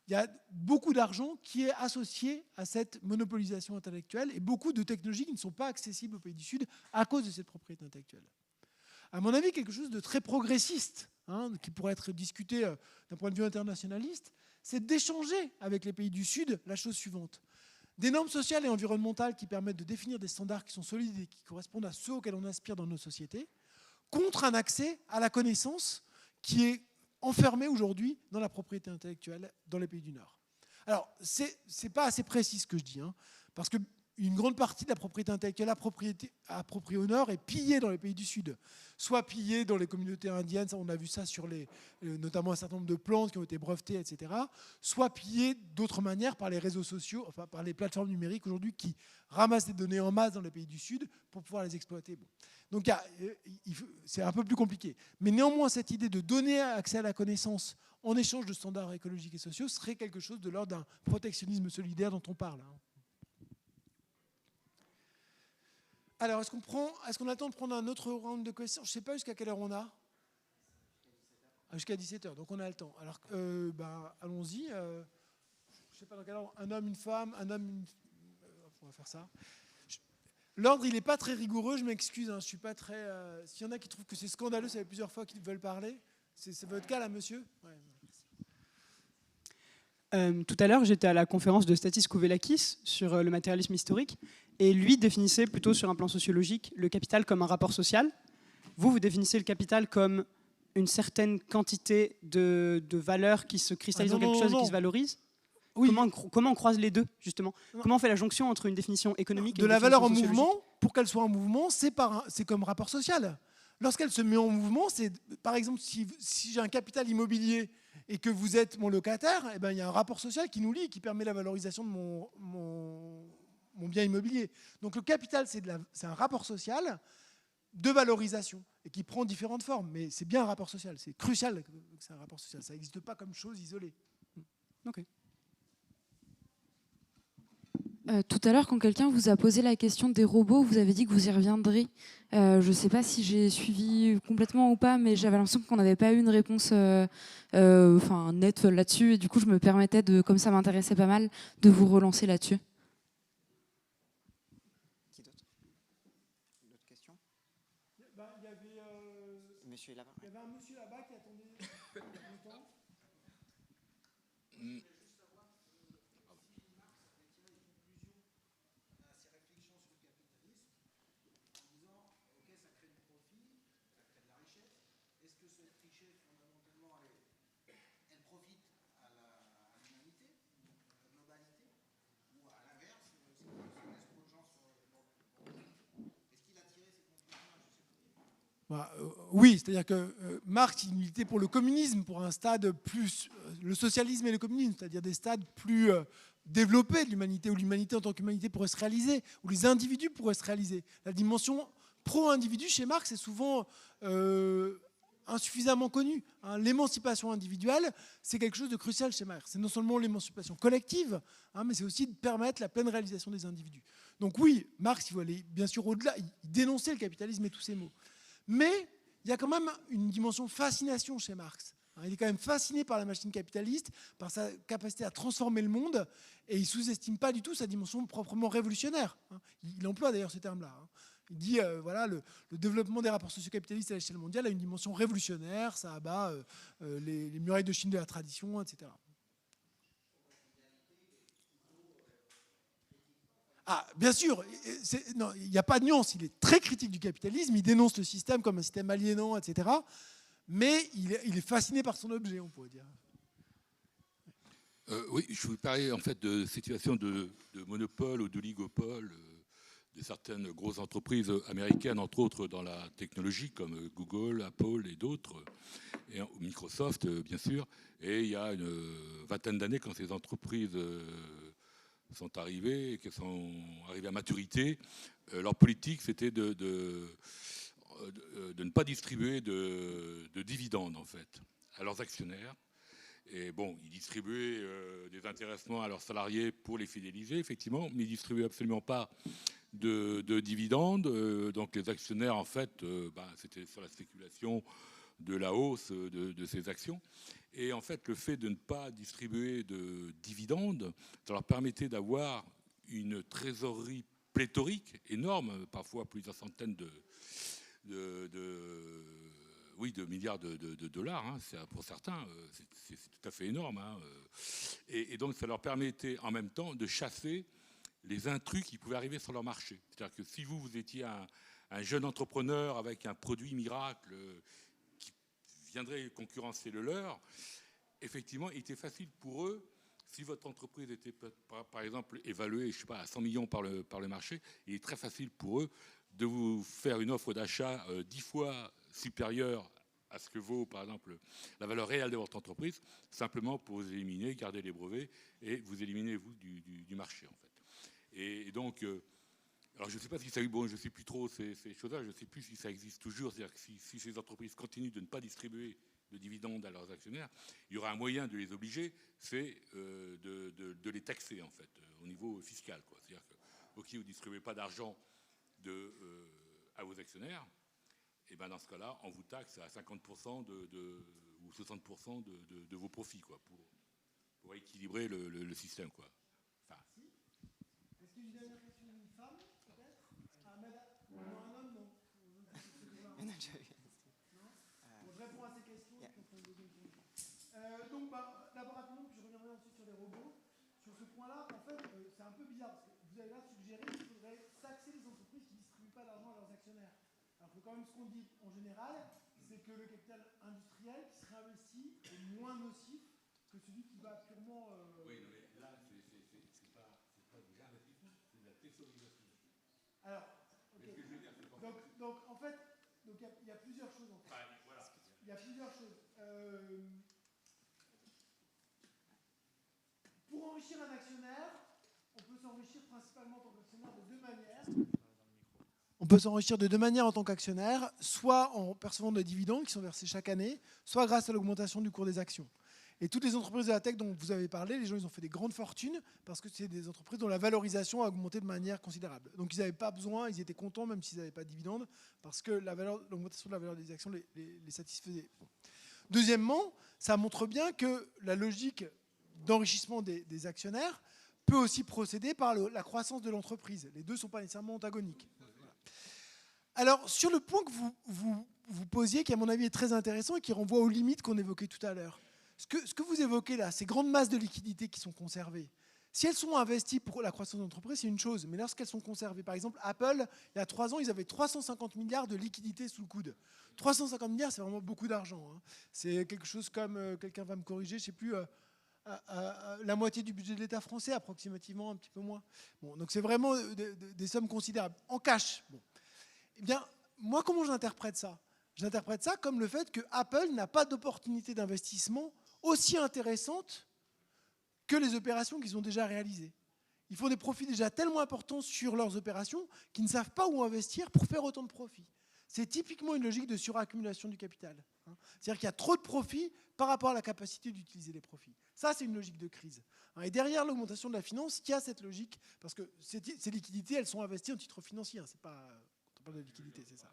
Il y a beaucoup d'argent qui est associé à cette monopolisation intellectuelle et beaucoup de technologies qui ne sont pas accessibles aux pays du Sud à cause de cette propriété intellectuelle. À mon avis, quelque chose de très progressiste, qui pourrait être discuté d'un point de vue internationaliste, c'est d'échanger avec les pays du Sud la chose suivante. Des normes sociales et environnementales qui permettent de définir des standards qui sont solides et qui correspondent à ceux auxquels on aspire dans nos sociétés, contre un accès à la connaissance qui est enfermé aujourd'hui dans la propriété intellectuelle dans les pays du Nord. Alors, c'est pas assez précis ce que je dis, parce qu'une grande partie de la propriété intellectuelle appropriée au Nord est pillée dans les pays du Sud. Soit pillée dans les communautés indiennes, on a vu ça sur notamment un certain nombre de plantes qui ont été brevetées, etc. Soit pillée d'autres manières par les réseaux sociaux, enfin par les plateformes numériques aujourd'hui qui ramassent des données en masse dans les pays du Sud pour pouvoir les exploiter. Bon. Donc c'est un peu plus compliqué. Mais néanmoins, cette idée de donner accès à la connaissance en échange de standards écologiques et sociaux serait quelque chose de l'ordre d'un protectionnisme solidaire dont on parle. Alors, est-ce qu'on attend de prendre un autre round de questions ? Je ne sais pas jusqu'à quelle heure on a. Jusqu'à 17h, donc on a le temps. Alors, allons-y. Je ne sais pas dans quelle heure. Un homme, une femme, on va faire ça. L'ordre, il n'est pas très rigoureux, je m'excuse. Je suis pas très. S'il y en a qui trouvent que c'est scandaleux, ça fait plusieurs fois qu'ils veulent parler. C'est votre cas, là, monsieur ? Ouais. Tout à l'heure, j'étais à la conférence de Stathis Kouvelakis sur le matérialisme historique, et lui définissait plutôt sur un plan sociologique le capital comme un rapport social. Vous définissez le capital comme une certaine quantité de valeurs qui se cristallisent en quelque chose et qui se valorisent. Oui. Comment on croise les deux, justement ? Comment on fait la jonction entre une définition économique et une définition sociologique ? De la valeur en mouvement, pour qu'elle soit en mouvement, c'est comme rapport social. Lorsqu'elle se met en mouvement, c'est, par exemple, si j'ai un capital immobilier et que vous êtes mon locataire, eh ben, il y a un rapport social qui nous lie et qui permet la valorisation de mon bien immobilier. Donc le capital, c'est un rapport social de valorisation et qui prend différentes formes. Mais c'est bien un rapport social. C'est crucial que c'est un rapport social. Ça n'existe pas comme chose isolée. Ok. Tout à l'heure, quand quelqu'un vous a posé la question des robots, vous avez dit que vous y reviendrez. Je ne sais pas si j'ai suivi complètement ou pas, mais j'avais l'impression qu'on n'avait pas eu une réponse nette là-dessus. Et du coup, je me permettais, comme ça m'intéressait pas mal, de vous relancer là-dessus. Qui d'autre ? D'autres questions ? Monsieur là-bas. Il y avait un monsieur là-bas qui attendait longtemps. Bah, oui, c'est-à-dire que Marx il militait pour le communisme, pour un stade plus le socialisme et le communisme, c'est-à-dire des stades plus développés de l'humanité, où l'humanité en tant qu'humanité pourrait se réaliser, où les individus pourraient se réaliser. La dimension pro-individu chez Marx est souvent insuffisamment connue. Hein. L'émancipation individuelle, c'est quelque chose de crucial chez Marx. C'est non seulement l'émancipation collective, hein, mais c'est aussi de permettre la pleine réalisation des individus. Donc oui, Marx, il faut aller bien sûr au-delà, il dénonçait le capitalisme et tous ses maux. Mais il y a quand même une dimension de fascination chez Marx. Il est quand même fasciné par la machine capitaliste, par sa capacité à transformer le monde, et il ne sous-estime pas du tout sa dimension proprement révolutionnaire. Il emploie d'ailleurs ce terme-là. Il dit voilà, le développement des rapports socio-capitalistes à l'échelle mondiale a une dimension révolutionnaire, ça abat les murailles de Chine de la tradition, etc. Ah, bien sûr, il n'y a pas de nuance, il est très critique du capitalisme, il dénonce le système comme un système aliénant, etc. Mais il est fasciné par son objet, on pourrait dire. Oui, je vous parlais en fait de situation de monopole ou d'oligopole de certaines grosses entreprises américaines, entre autres dans la technologie, comme Google, Apple et d'autres, et Microsoft, bien sûr. Et il y a une vingtaine d'années, quand ces entreprises sont arrivées et qu'elles sont arrivées à maturité, leur politique, c'était de ne pas distribuer de dividendes, en fait, à leurs actionnaires. Et bon, ils distribuaient des intéressements à leurs salariés pour les fidéliser, effectivement, mais ils ne distribuaient absolument pas de dividendes. Donc les actionnaires, en fait, c'était sur la spéculation de la hausse de ces actions. Et en fait, le fait de ne pas distribuer de dividendes, ça leur permettait d'avoir une trésorerie pléthorique, énorme, parfois plusieurs centaines de milliards de dollars, hein, pour certains, c'est tout à fait énorme. Hein, et donc ça leur permettait en même temps de chasser les intrus qui pouvaient arriver sur leur marché. C'est-à-dire que si vous étiez un jeune entrepreneur avec un produit miracle qui viendrait concurrencer le leur, effectivement, il était facile pour eux, si votre entreprise était par exemple évaluée, je sais pas, à 100 millions par le marché, il est très facile pour eux de vous faire une offre d'achat 10 fois supérieure à ce que vaut, par exemple, la valeur réelle de votre entreprise, simplement pour vous éliminer, garder les brevets et vous éliminer, vous, du marché, en fait. Et donc, alors je ne sais pas si ça a eu, bon, je ne sais plus trop ces choses-là, je ne sais plus si ça existe toujours, c'est-à-dire que si ces entreprises continuent de ne pas distribuer de dividendes à leurs actionnaires, il y aura un moyen de les obliger, c'est de les taxer, en fait, au niveau fiscal, quoi. C'est-à-dire que, OK, vous ne distribuez pas d'argent à vos actionnaires, et ben dans ce cas-là, on vous taxe à 50% ou 60% de vos profits, quoi, pour équilibrer le système, quoi. Enfin. Est-ce qu'il y a une dernière question d'une femme, peut-être? Non, un homme, non. Non. Je réponds à ces questions. Yeah. Donc, d'abord rapidement, puis je reviendrai ensuite sur les robots. Sur ce point-là, en fait, c'est un peu bizarre, parce que vous avez là suggéré qu'il faudrait taxer les entreprises qui ne distribuent pas d'argent à leurs actionnaires. Alors que quand même, ce qu'on dit en général, c'est que le capital industriel qui se réinvestit est moins nocif que celui qui va purement... Oui, mais là, c'est pas du réinvestissement, c'est de la thésaurisation. Alors, okay. Donc, en fait, il y a plusieurs choses. En fait. Voilà. Il y a plusieurs choses. Pour enrichir un actionnaire, on peut s'enrichir principalement en tant qu'actionnaire de deux manières. On peut s'enrichir de deux manières en tant qu'actionnaire, soit en percevant des dividendes qui sont versés chaque année, soit grâce à l'augmentation du cours des actions. Et toutes les entreprises de la tech dont vous avez parlé, les gens ils ont fait des grandes fortunes parce que c'est des entreprises dont la valorisation a augmenté de manière considérable. Donc ils n'avaient pas besoin, ils étaient contents même s'ils n'avaient pas de dividendes parce que l'augmentation de la valeur des actions les satisfaisait. Bon. Deuxièmement, ça montre bien que la logique d'enrichissement des actionnaires peut aussi procéder par la croissance de l'entreprise. Les deux ne sont pas nécessairement antagoniques. Voilà. Alors, sur le point que vous posiez, qui à mon avis est très intéressant et qui renvoie aux limites qu'on évoquait tout à l'heure, ce que vous évoquez là, ces grandes masses de liquidités qui sont conservées, si elles sont investies pour la croissance de l'entreprise, c'est une chose, mais lorsqu'elles sont conservées, par exemple, Apple, il y a 3 ans, ils avaient 350 milliards de liquidités sous le coude. 350 milliards, c'est vraiment beaucoup d'argent. Hein. C'est quelque chose comme, quelqu'un va me corriger, je ne sais plus, la moitié du budget de l'État français, approximativement, un petit peu moins. Bon, donc c'est vraiment des sommes considérables. En cash. Bon. Eh bien, moi, comment j'interprète ça? J'interprète ça comme le fait que Apple n'a pas d'opportunité d'investissement aussi intéressante que les opérations qu'ils ont déjà réalisées. Ils font des profits déjà tellement importants sur leurs opérations qu'ils ne savent pas où investir pour faire autant de profits. C'est typiquement une logique de suraccumulation du capital. C'est-à-dire qu'il y a trop de profits par rapport à la capacité d'utiliser les profits. Ça, c'est une logique de crise. Et derrière l'augmentation de la finance, il y a cette logique, parce que ces liquidités, elles sont investies en titres financiers. C'est pas, quand on parle de liquidité, c'est ça.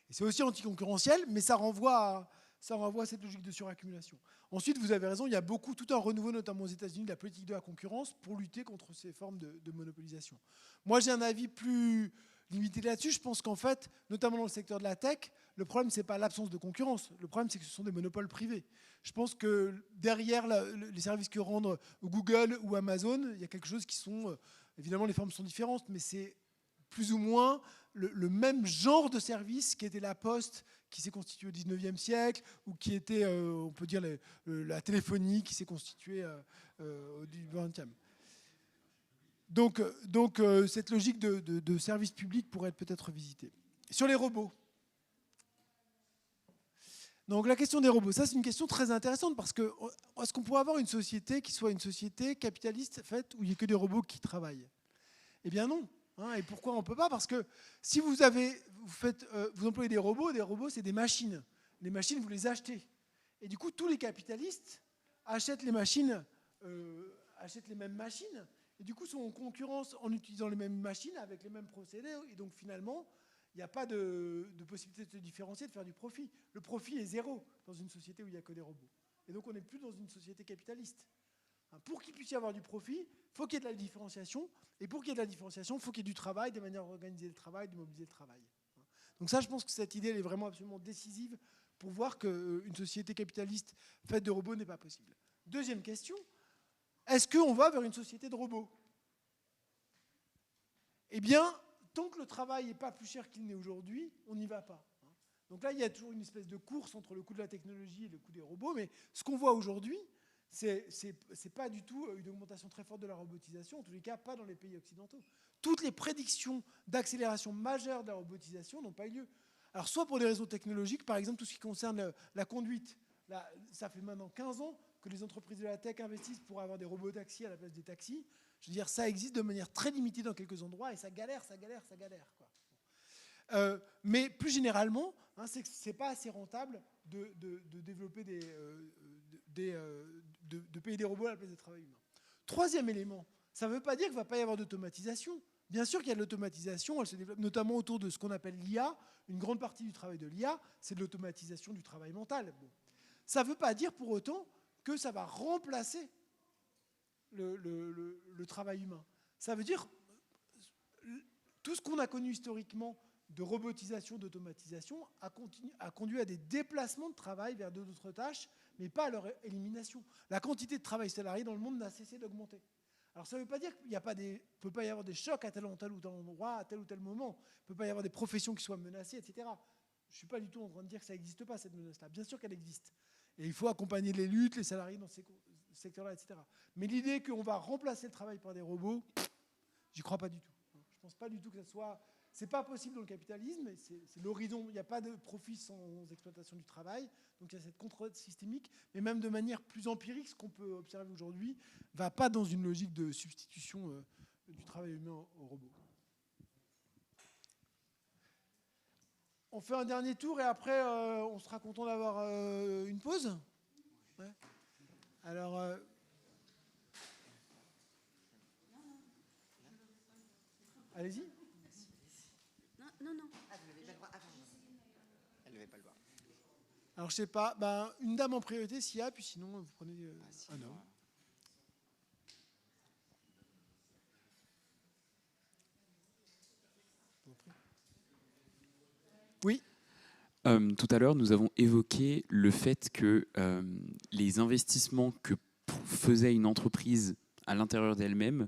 Et c'est aussi anticoncurrentiel, mais ça renvoie à cette logique de suraccumulation. Ensuite, vous avez raison, il y a tout un renouveau, notamment aux États-Unis, de la politique de la concurrence pour lutter contre ces formes de monopolisation. Moi, j'ai un avis plus limité là-dessus. Je pense qu'en fait, notamment dans le secteur de la tech, le problème, ce n'est pas l'absence de concurrence. Le problème, c'est que ce sont des monopoles privés. Je pense que derrière les services que rendent Google ou Amazon, il y a quelque chose qui sont... évidemment, les formes sont différentes, mais c'est plus ou moins le même genre de service qui était la Poste, qui s'est constituée au 19e siècle, ou qui était, on peut dire, la téléphonie, qui s'est constituée au 20e. Donc cette logique de service public pourrait être peut-être revisitée. Sur les robots. Donc la question des robots, ça c'est une question très intéressante parce que est-ce qu'on pourrait avoir une société qui soit une société capitaliste faite où il n'y a que des robots qui travaillent? Eh bien non. Et pourquoi on ne peut pas? Parce que si vous employez des robots c'est des machines. Les machines, vous les achetez. Et du coup, tous les capitalistes achètent les machines, achètent les mêmes machines, et du coup sont en concurrence en utilisant les mêmes machines avec les mêmes procédés. Et donc finalement, il n'y a pas de possibilité de se différencier, de faire du profit. Le profit est zéro dans une société où il n'y a que des robots. Et donc on n'est plus dans une société capitaliste. Pour qu'il puisse y avoir du profit, il faut qu'il y ait de la différenciation. Et pour qu'il y ait de la différenciation, il faut qu'il y ait du travail, des manières d'organiser le travail, de mobiliser le travail. Donc ça, je pense que cette idée elle est vraiment absolument décisive pour voir qu'une société capitaliste faite de robots n'est pas possible. Deuxième question, est-ce qu'on va vers une société de robots? Eh bien, tant que le travail n'est pas plus cher qu'il n'est aujourd'hui, on n'y va pas. Donc là, il y a toujours une espèce de course entre le coût de la technologie et le coût des robots, mais ce qu'on voit aujourd'hui, c'est pas du tout une augmentation très forte de la robotisation, en tous les cas pas dans les pays occidentaux. Toutes les prédictions d'accélération majeure de la robotisation n'ont pas eu lieu. Alors soit pour des raisons technologiques, par exemple tout ce qui concerne la conduite. Là, ça fait maintenant 15 ans que les entreprises de la tech investissent pour avoir des robots taxis à la place des taxis. Je veux dire, ça existe de manière très limitée dans quelques endroits et ça galère, quoi. Mais plus généralement, c'est que c'est pas assez rentable de développer de payer des robots à la place des travailleurs humains. Troisième élément, ça ne veut pas dire qu'il ne va pas y avoir d'automatisation. Bien sûr qu'il y a de l'automatisation, elle se développe notamment autour de ce qu'on appelle l'IA. Une grande partie du travail de l'IA, c'est de l'automatisation du travail mental. Bon. Ça ne veut pas dire pour autant que ça va remplacer le travail humain. Ça veut dire tout ce qu'on a connu historiquement de robotisation, d'automatisation a conduit à des déplacements de travail vers d'autres tâches, mais pas à leur élimination. La quantité de travail salarié dans le monde n'a cessé d'augmenter. Alors ça ne veut pas dire qu'il ne peut pas y avoir des chocs à tel ou tel endroit, à tel ou tel moment. Il ne peut pas y avoir des professions qui soient menacées, etc. Je ne suis pas du tout en train de dire que ça n'existe pas, cette menace-là. Bien sûr qu'elle existe. Et il faut accompagner les luttes, les salariés dans ces secteurs-là, etc. Mais l'idée qu'on va remplacer le travail par des robots, j'y crois pas du tout. Je ne pense pas du tout que ça soit... C'est pas possible dans le capitalisme, c'est l'horizon. Il n'y a pas de profit sans exploitation du travail, donc il y a cette contre systémique, mais même de manière plus empirique, ce qu'on peut observer aujourd'hui ne va pas dans une logique de substitution du travail humain au robot. On fait un dernier tour et après on sera content d'avoir une pause. Ouais. Alors... allez-y. Non. Ah, vous n'avez pas le droit. Elle ne devait pas le voir. Alors, je sais pas, une dame en priorité s'il y a, puis sinon, vous prenez un homme. Oui. Tout à l'heure, nous avons évoqué le fait que les investissements que faisait une entreprise à l'intérieur d'elle-même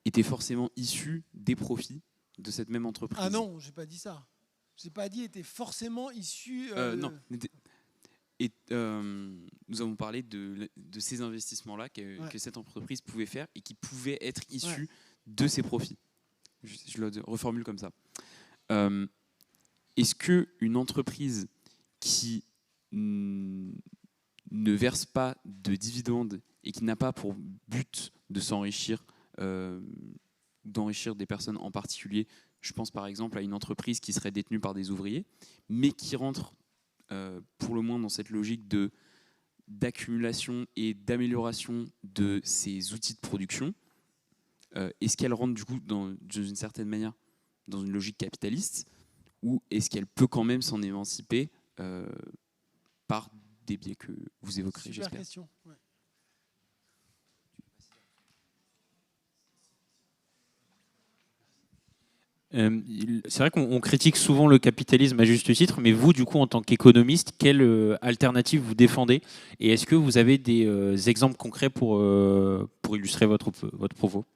étaient forcément issus des profits de cette même entreprise. Ah non, j'ai pas dit ça. J'ai pas dit était forcément issu. Non. Et nous avons parlé de ces investissements-là que cette entreprise pouvait faire et qui pouvaient être issus de ses profits. Je le reformule comme ça. est-ce qu'une entreprise qui ne verse pas de dividendes et qui n'a pas pour but de s'enrichir, d'enrichir des personnes en particulier, je pense par exemple à une entreprise qui serait détenue par des ouvriers, mais qui rentre pour le moins dans cette logique d'accumulation et d'amélioration de ses outils de production, est-ce qu'elle rentre du coup d'une certaine manière dans une logique capitaliste, ou est-ce qu'elle peut quand même s'en émanciper par des biais que vous évoquerez, Super j'espère. question. Ouais. C'est vrai qu'on critique souvent le capitalisme à juste titre, mais vous, du coup, en tant qu'économiste, quelle alternative vous défendez? Et est-ce que vous avez des exemples concrets pour illustrer votre propos?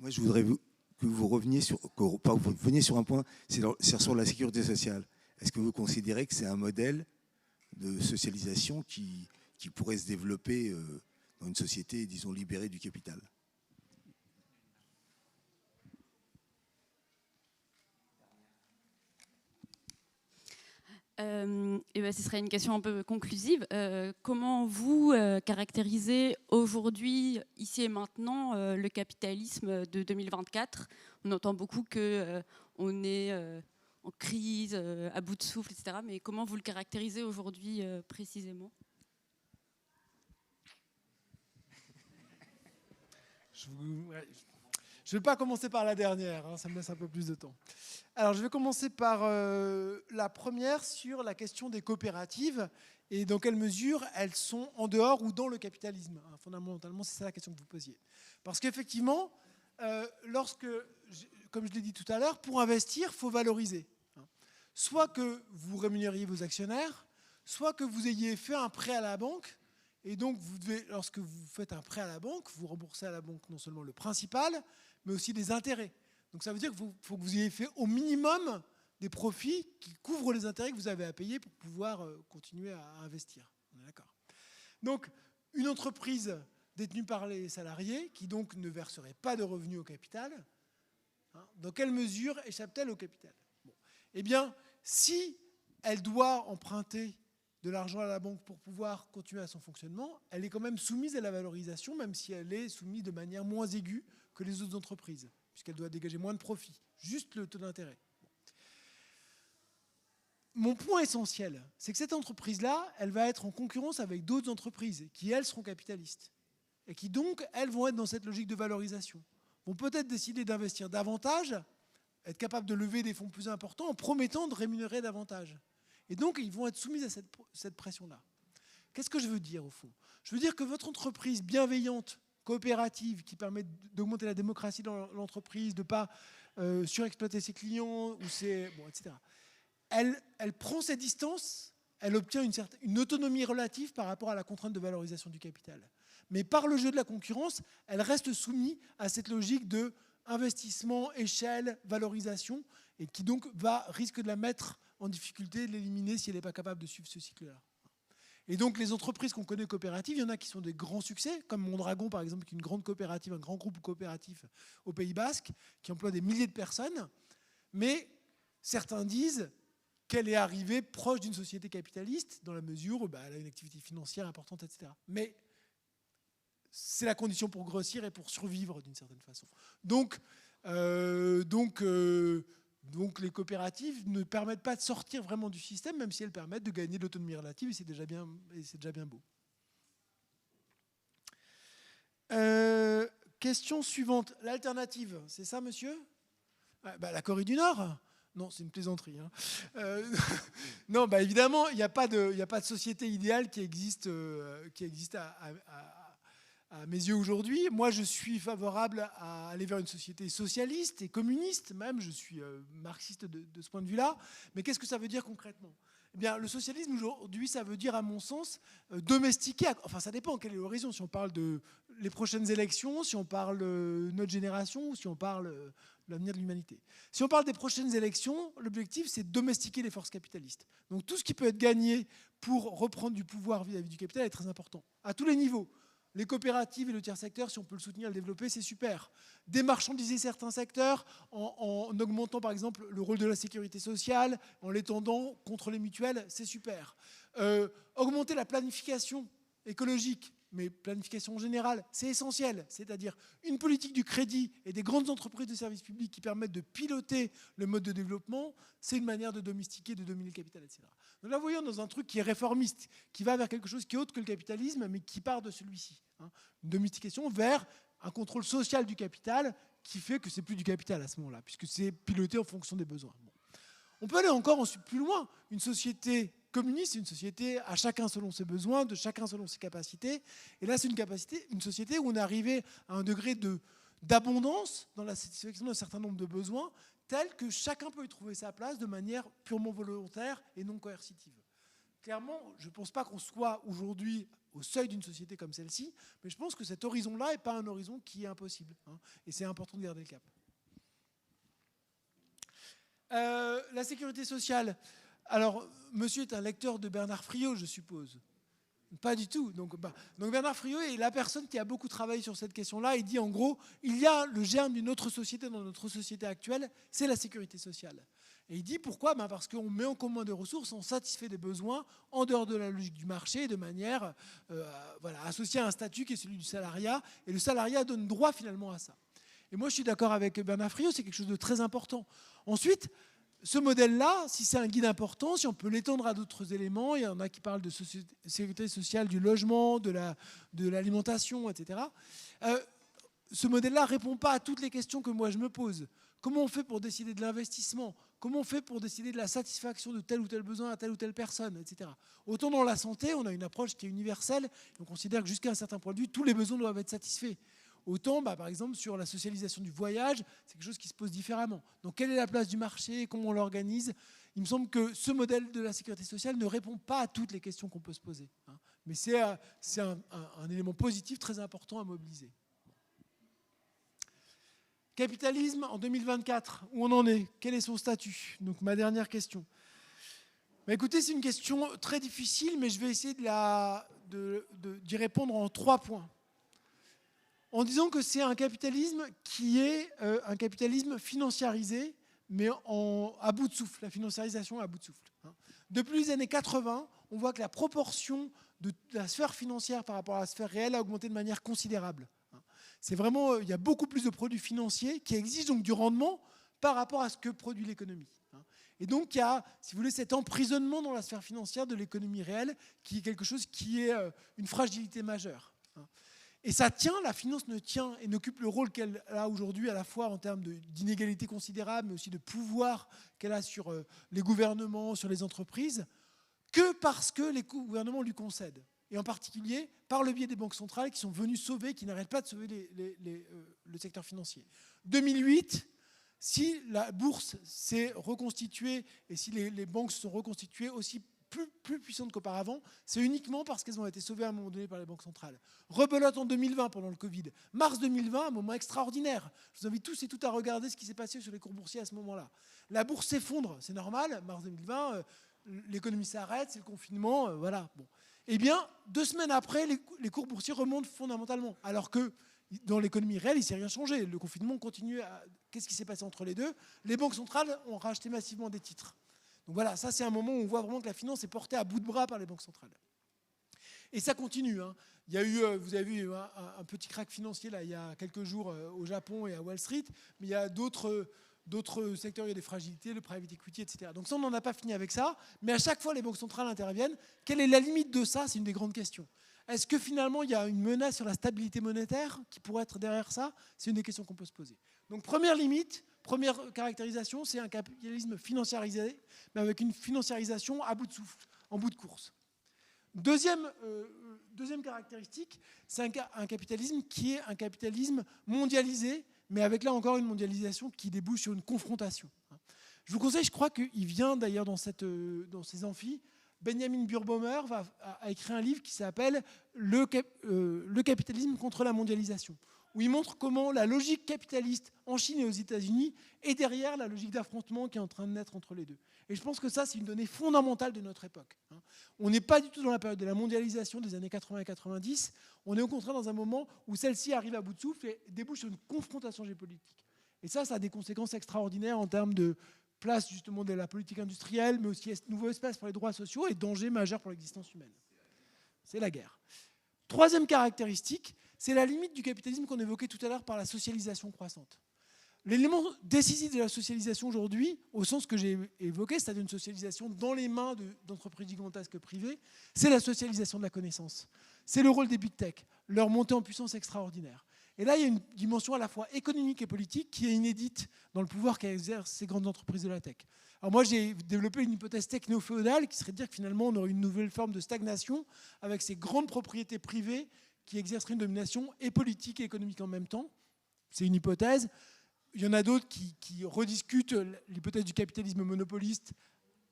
Moi, je voudrais que vous reveniez sur un point, c'est sur la sécurité sociale. Est-ce que vous considérez que c'est un modèle de socialisation qui pourrait se développer dans une société, disons, libérée du capital? Et ben, ce serait une question un peu conclusive. Comment vous caractérisez aujourd'hui, ici et maintenant, le capitalisme de 2024? On entend beaucoup qu'on est en crise, à bout de souffle, etc. Mais comment vous le caractérisez aujourd'hui précisément? Je ne vais pas commencer par la dernière, hein, ça me laisse un peu plus de temps. Alors, je vais commencer par la première sur la question des coopératives et dans quelle mesure elles sont en dehors ou dans le capitalisme. Hein, fondamentalement, c'est ça la question que vous posiez. Parce qu'effectivement, comme je l'ai dit tout à l'heure, pour investir, il faut valoriser. Hein. Soit que vous rémunériez vos actionnaires, soit que vous ayez fait un prêt à la banque. Et donc, lorsque vous faites un prêt à la banque, vous remboursez à la banque non seulement le principal, mais aussi des intérêts. Donc ça veut dire qu'il faut que vous ayez fait au minimum des profits qui couvrent les intérêts que vous avez à payer pour pouvoir continuer à investir. On est d'accord. Donc, une entreprise détenue par les salariés, qui donc ne verserait pas de revenus au capital, hein, dans quelle mesure échappe-t-elle au capital? Bon. Eh bien, si elle doit emprunter de l'argent à la banque pour pouvoir continuer à son fonctionnement, elle est quand même soumise à la valorisation, même si elle est soumise de manière moins aiguë que les autres entreprises, puisqu'elle doit dégager moins de profit, juste le taux d'intérêt. Mon point essentiel, c'est que cette entreprise-là, elle va être en concurrence avec d'autres entreprises qui, elles, seront capitalistes, et qui donc, elles, vont être dans cette logique de valorisation, vont peut-être décider d'investir davantage, être capables de lever des fonds plus importants en promettant de rémunérer davantage. Et donc, ils vont être soumis à cette pression-là. Qu'est-ce que je veux dire, au fond? Je veux dire que votre entreprise bienveillante, coopérative, qui permet d'augmenter la démocratie dans l'entreprise, de ne pas surexploiter ses clients, etc., elle prend ses distances, elle obtient une autonomie relative par rapport à la contrainte de valorisation du capital. Mais par le jeu de la concurrence, elle reste soumise à cette logique de investissement, échelle, valorisation, et qui donc risque de la mettre en difficulté, de l'éliminer si elle n'est pas capable de suivre ce cycle-là. Et donc les entreprises qu'on connaît coopératives, il y en a qui sont des grands succès, comme Mondragon par exemple, qui est une grande coopérative, un grand groupe coopératif au Pays Basque, qui emploie des milliers de personnes, mais certains disent qu'elle est arrivée proche d'une société capitaliste, dans la mesure où elle a une activité financière importante, etc. Mais c'est la condition pour grossir et pour survivre d'une certaine façon. Donc les coopératives ne permettent pas de sortir vraiment du système, même si elles permettent de gagner de l'autonomie relative, et c'est déjà bien beau. Question suivante. L'alternative, c'est ça, monsieur? La Corée du Nord? Non, c'est une plaisanterie. Hein. Non, évidemment, il n'y a pas de société idéale qui existe à mes yeux aujourd'hui. Moi, je suis favorable à aller vers une société socialiste et communiste, même. Je suis marxiste de ce point de vue-là. Mais qu'est-ce que ça veut dire concrètement? Eh bien, le socialisme aujourd'hui, ça veut dire, à mon sens, domestiquer. Enfin, ça dépend quelle est l'horizon. Si on parle de les prochaines élections, si on parle de notre génération, ou si on parle de l'avenir de l'humanité. Si on parle des prochaines élections, l'objectif, c'est de domestiquer les forces capitalistes. Donc, tout ce qui peut être gagné pour reprendre du pouvoir vis-à-vis du capital est très important, à tous les niveaux. Les coopératives et le tiers secteur, si on peut le soutenir, le développer, c'est super. Démarchandiser certains secteurs en augmentant par exemple le rôle de la sécurité sociale, en l'étendant contre les mutuelles, c'est super. Augmenter la planification écologique, mais planification générale, c'est essentiel. C'est-à-dire une politique du crédit et des grandes entreprises de services publics qui permettent de piloter le mode de développement, c'est une manière de domestiquer, de dominer le capital, etc. Donc là, vous voyez, dans un truc qui est réformiste, qui va vers quelque chose qui est autre que le capitalisme, mais qui part de celui-ci. Une domestication vers un contrôle social du capital qui fait que c'est plus du capital à ce moment-là, puisque c'est piloté en fonction des besoins. Bon. On peut aller encore ensuite plus loin. Une société communiste, c'est une société à chacun selon ses besoins, de chacun selon ses capacités. Et là, c'est une société où on est arrivé à un degré d'abondance dans la satisfaction d'un certain nombre de besoins, tel que chacun peut y trouver sa place de manière purement volontaire et non coercitive. Clairement, je ne pense pas qu'on soit aujourd'hui au seuil d'une société comme celle-ci, mais je pense que cet horizon-là n'est pas un horizon qui est impossible. Et c'est important de garder le cap. La sécurité sociale. Alors, monsieur est un lecteur de Bernard Friot, je suppose. Pas du tout. Donc Bernard Friot est la personne qui a beaucoup travaillé sur cette question-là. Il dit en gros, il y a le germe d'une autre société dans notre société actuelle, c'est la sécurité sociale. Et il dit pourquoi ? Parce qu'on met en commun des ressources, on satisfait des besoins en dehors de la logique du marché, de manière associée à un statut qui est celui du salariat. Et le salariat donne droit finalement à ça. Et moi, je suis d'accord avec Bernard Friot, c'est quelque chose de très important. Ensuite, ce modèle-là, si c'est un guide important, si on peut l'étendre à d'autres éléments, il y en a qui parlent de sécurité sociale, du logement, de l'alimentation, etc. Ce modèle-là ne répond pas à toutes les questions que moi je me pose. Comment on fait pour décider de l'investissement ? Comment on fait pour décider de la satisfaction de tel ou tel besoin à telle ou telle personne, etc. Autant dans la santé, on a une approche qui est universelle, on considère que jusqu'à un certain point de vue, tous les besoins doivent être satisfaits. Autant, par exemple, sur la socialisation du voyage, c'est quelque chose qui se pose différemment. Donc, quelle est la place du marché ? Comment on l'organise ? Il me semble que ce modèle de la sécurité sociale ne répond pas à toutes les questions qu'on peut se poser. Mais c'est un élément positif très important à mobiliser. Capitalisme en 2024, où on en est ? Quel est son statut ? Donc, ma dernière question. Écoutez, c'est une question très difficile, mais je vais essayer d'y répondre en 3 points. En disant que c'est un capitalisme qui est un capitalisme financiarisé, mais à bout de souffle, la financiarisation à bout de souffle. Depuis les années 80, on voit que la proportion de la sphère financière par rapport à la sphère réelle a augmenté de manière considérable. C'est vraiment, il y a beaucoup plus de produits financiers qui exigent donc du rendement par rapport à ce que produit l'économie. Et donc il y a, si vous voulez, cet emprisonnement dans la sphère financière de l'économie réelle qui est quelque chose qui est une fragilité majeure. Et ça tient, la finance ne tient et n'occupe le rôle qu'elle a aujourd'hui à la fois en termes d'inégalité considérable, mais aussi de pouvoir qu'elle a sur les gouvernements, sur les entreprises, que parce que les gouvernements lui concèdent. Et en particulier par le biais des banques centrales qui sont venues sauver, qui n'arrêtent pas de sauver le secteur financier. 2008, si la bourse s'est reconstituée et si les banques se sont reconstituées aussi plus puissantes qu'auparavant, c'est uniquement parce qu'elles ont été sauvées à un moment donné par les banques centrales. Rebelote en 2020 pendant le Covid. Mars 2020, un moment extraordinaire. Je vous invite tous et toutes à regarder ce qui s'est passé sur les cours boursiers à ce moment-là. La bourse s'effondre, c'est normal. Mars 2020, l'économie s'arrête, c'est le confinement, voilà. Bon. Eh bien, 2 semaines après, les cours boursiers remontent fondamentalement. Alors que dans l'économie réelle, il ne s'est rien changé. Le confinement continue. Qu'est-ce qui s'est passé entre les deux ? Les banques centrales ont racheté massivement des titres. Donc voilà, ça c'est un moment où on voit vraiment que la finance est portée à bout de bras par les banques centrales. Et ça continue. Il y a eu, vous avez vu un petit crack financier là, il y a quelques jours au Japon et à Wall Street, mais il y a d'autres secteurs, il y a des fragilités, le private equity, etc. Donc ça, on n'en a pas fini avec ça, mais à chaque fois les banques centrales interviennent. Quelle est la limite de ça ? C'est une des grandes questions. Est-ce que finalement il y a une menace sur la stabilité monétaire qui pourrait être derrière ça ? C'est une des questions qu'on peut se poser. Donc première limite, première caractérisation, c'est un capitalisme financiarisé, mais avec une financiarisation à bout de souffle, en bout de course. Deuxième caractéristique, c'est un capitalisme qui est un capitalisme mondialisé, mais avec là encore une mondialisation qui débouche sur une confrontation. Je vous conseille, je crois qu'il vient d'ailleurs dans ces amphis, Benjamin Burbaumer a écrit un livre qui s'appelle Le capitalisme contre la mondialisation, où il montre comment la logique capitaliste en Chine et aux États-Unis est derrière la logique d'affrontement qui est en train de naître entre les deux. Et je pense que ça, c'est une donnée fondamentale de notre époque. On n'est pas du tout dans la période de la mondialisation des années 80 et 90, on est au contraire dans un moment où celle-ci arrive à bout de souffle et débouche sur une confrontation géopolitique. Et ça a des conséquences extraordinaires en termes de place justement de la politique industrielle, mais aussi nouveau espace pour les droits sociaux et danger majeur pour l'existence humaine. C'est la guerre. Troisième caractéristique, c'est la limite du capitalisme qu'on évoquait tout à l'heure par la socialisation croissante. L'élément décisif de la socialisation aujourd'hui, au sens que j'ai évoqué, c'est-à-dire une socialisation dans les mains d'entreprises gigantesques privées, c'est la socialisation de la connaissance. C'est le rôle des big tech, leur montée en puissance extraordinaire. Et là, il y a une dimension à la fois économique et politique qui est inédite dans le pouvoir qu'exercent ces grandes entreprises de la tech. Alors moi, j'ai développé une hypothèse techno-féodale qui serait de dire que finalement, on aurait une nouvelle forme de stagnation avec ces grandes propriétés privées qui exerceraient une domination et politique et économique en même temps. C'est une hypothèse. Il y en a d'autres qui rediscutent l'hypothèse du capitalisme monopoliste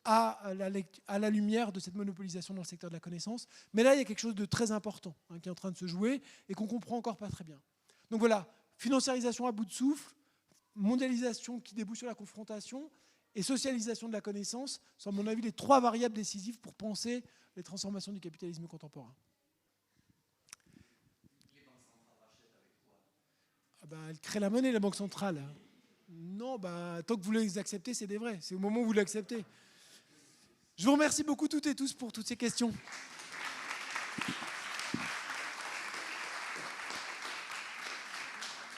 à la lumière de cette monopolisation dans le secteur de la connaissance. Mais là, il y a quelque chose de très important qui est en train de se jouer et qu'on ne comprend encore pas très bien. Donc voilà, financiarisation à bout de souffle, mondialisation qui débouche sur la confrontation et socialisation de la connaissance sont, à mon avis, les trois variables décisives pour penser les transformations du capitalisme contemporain. Elle crée la monnaie, la Banque centrale. Non, tant que vous les acceptez, c'est des vrais. C'est au moment où vous l'acceptez. Je vous remercie beaucoup toutes et tous pour toutes ces questions.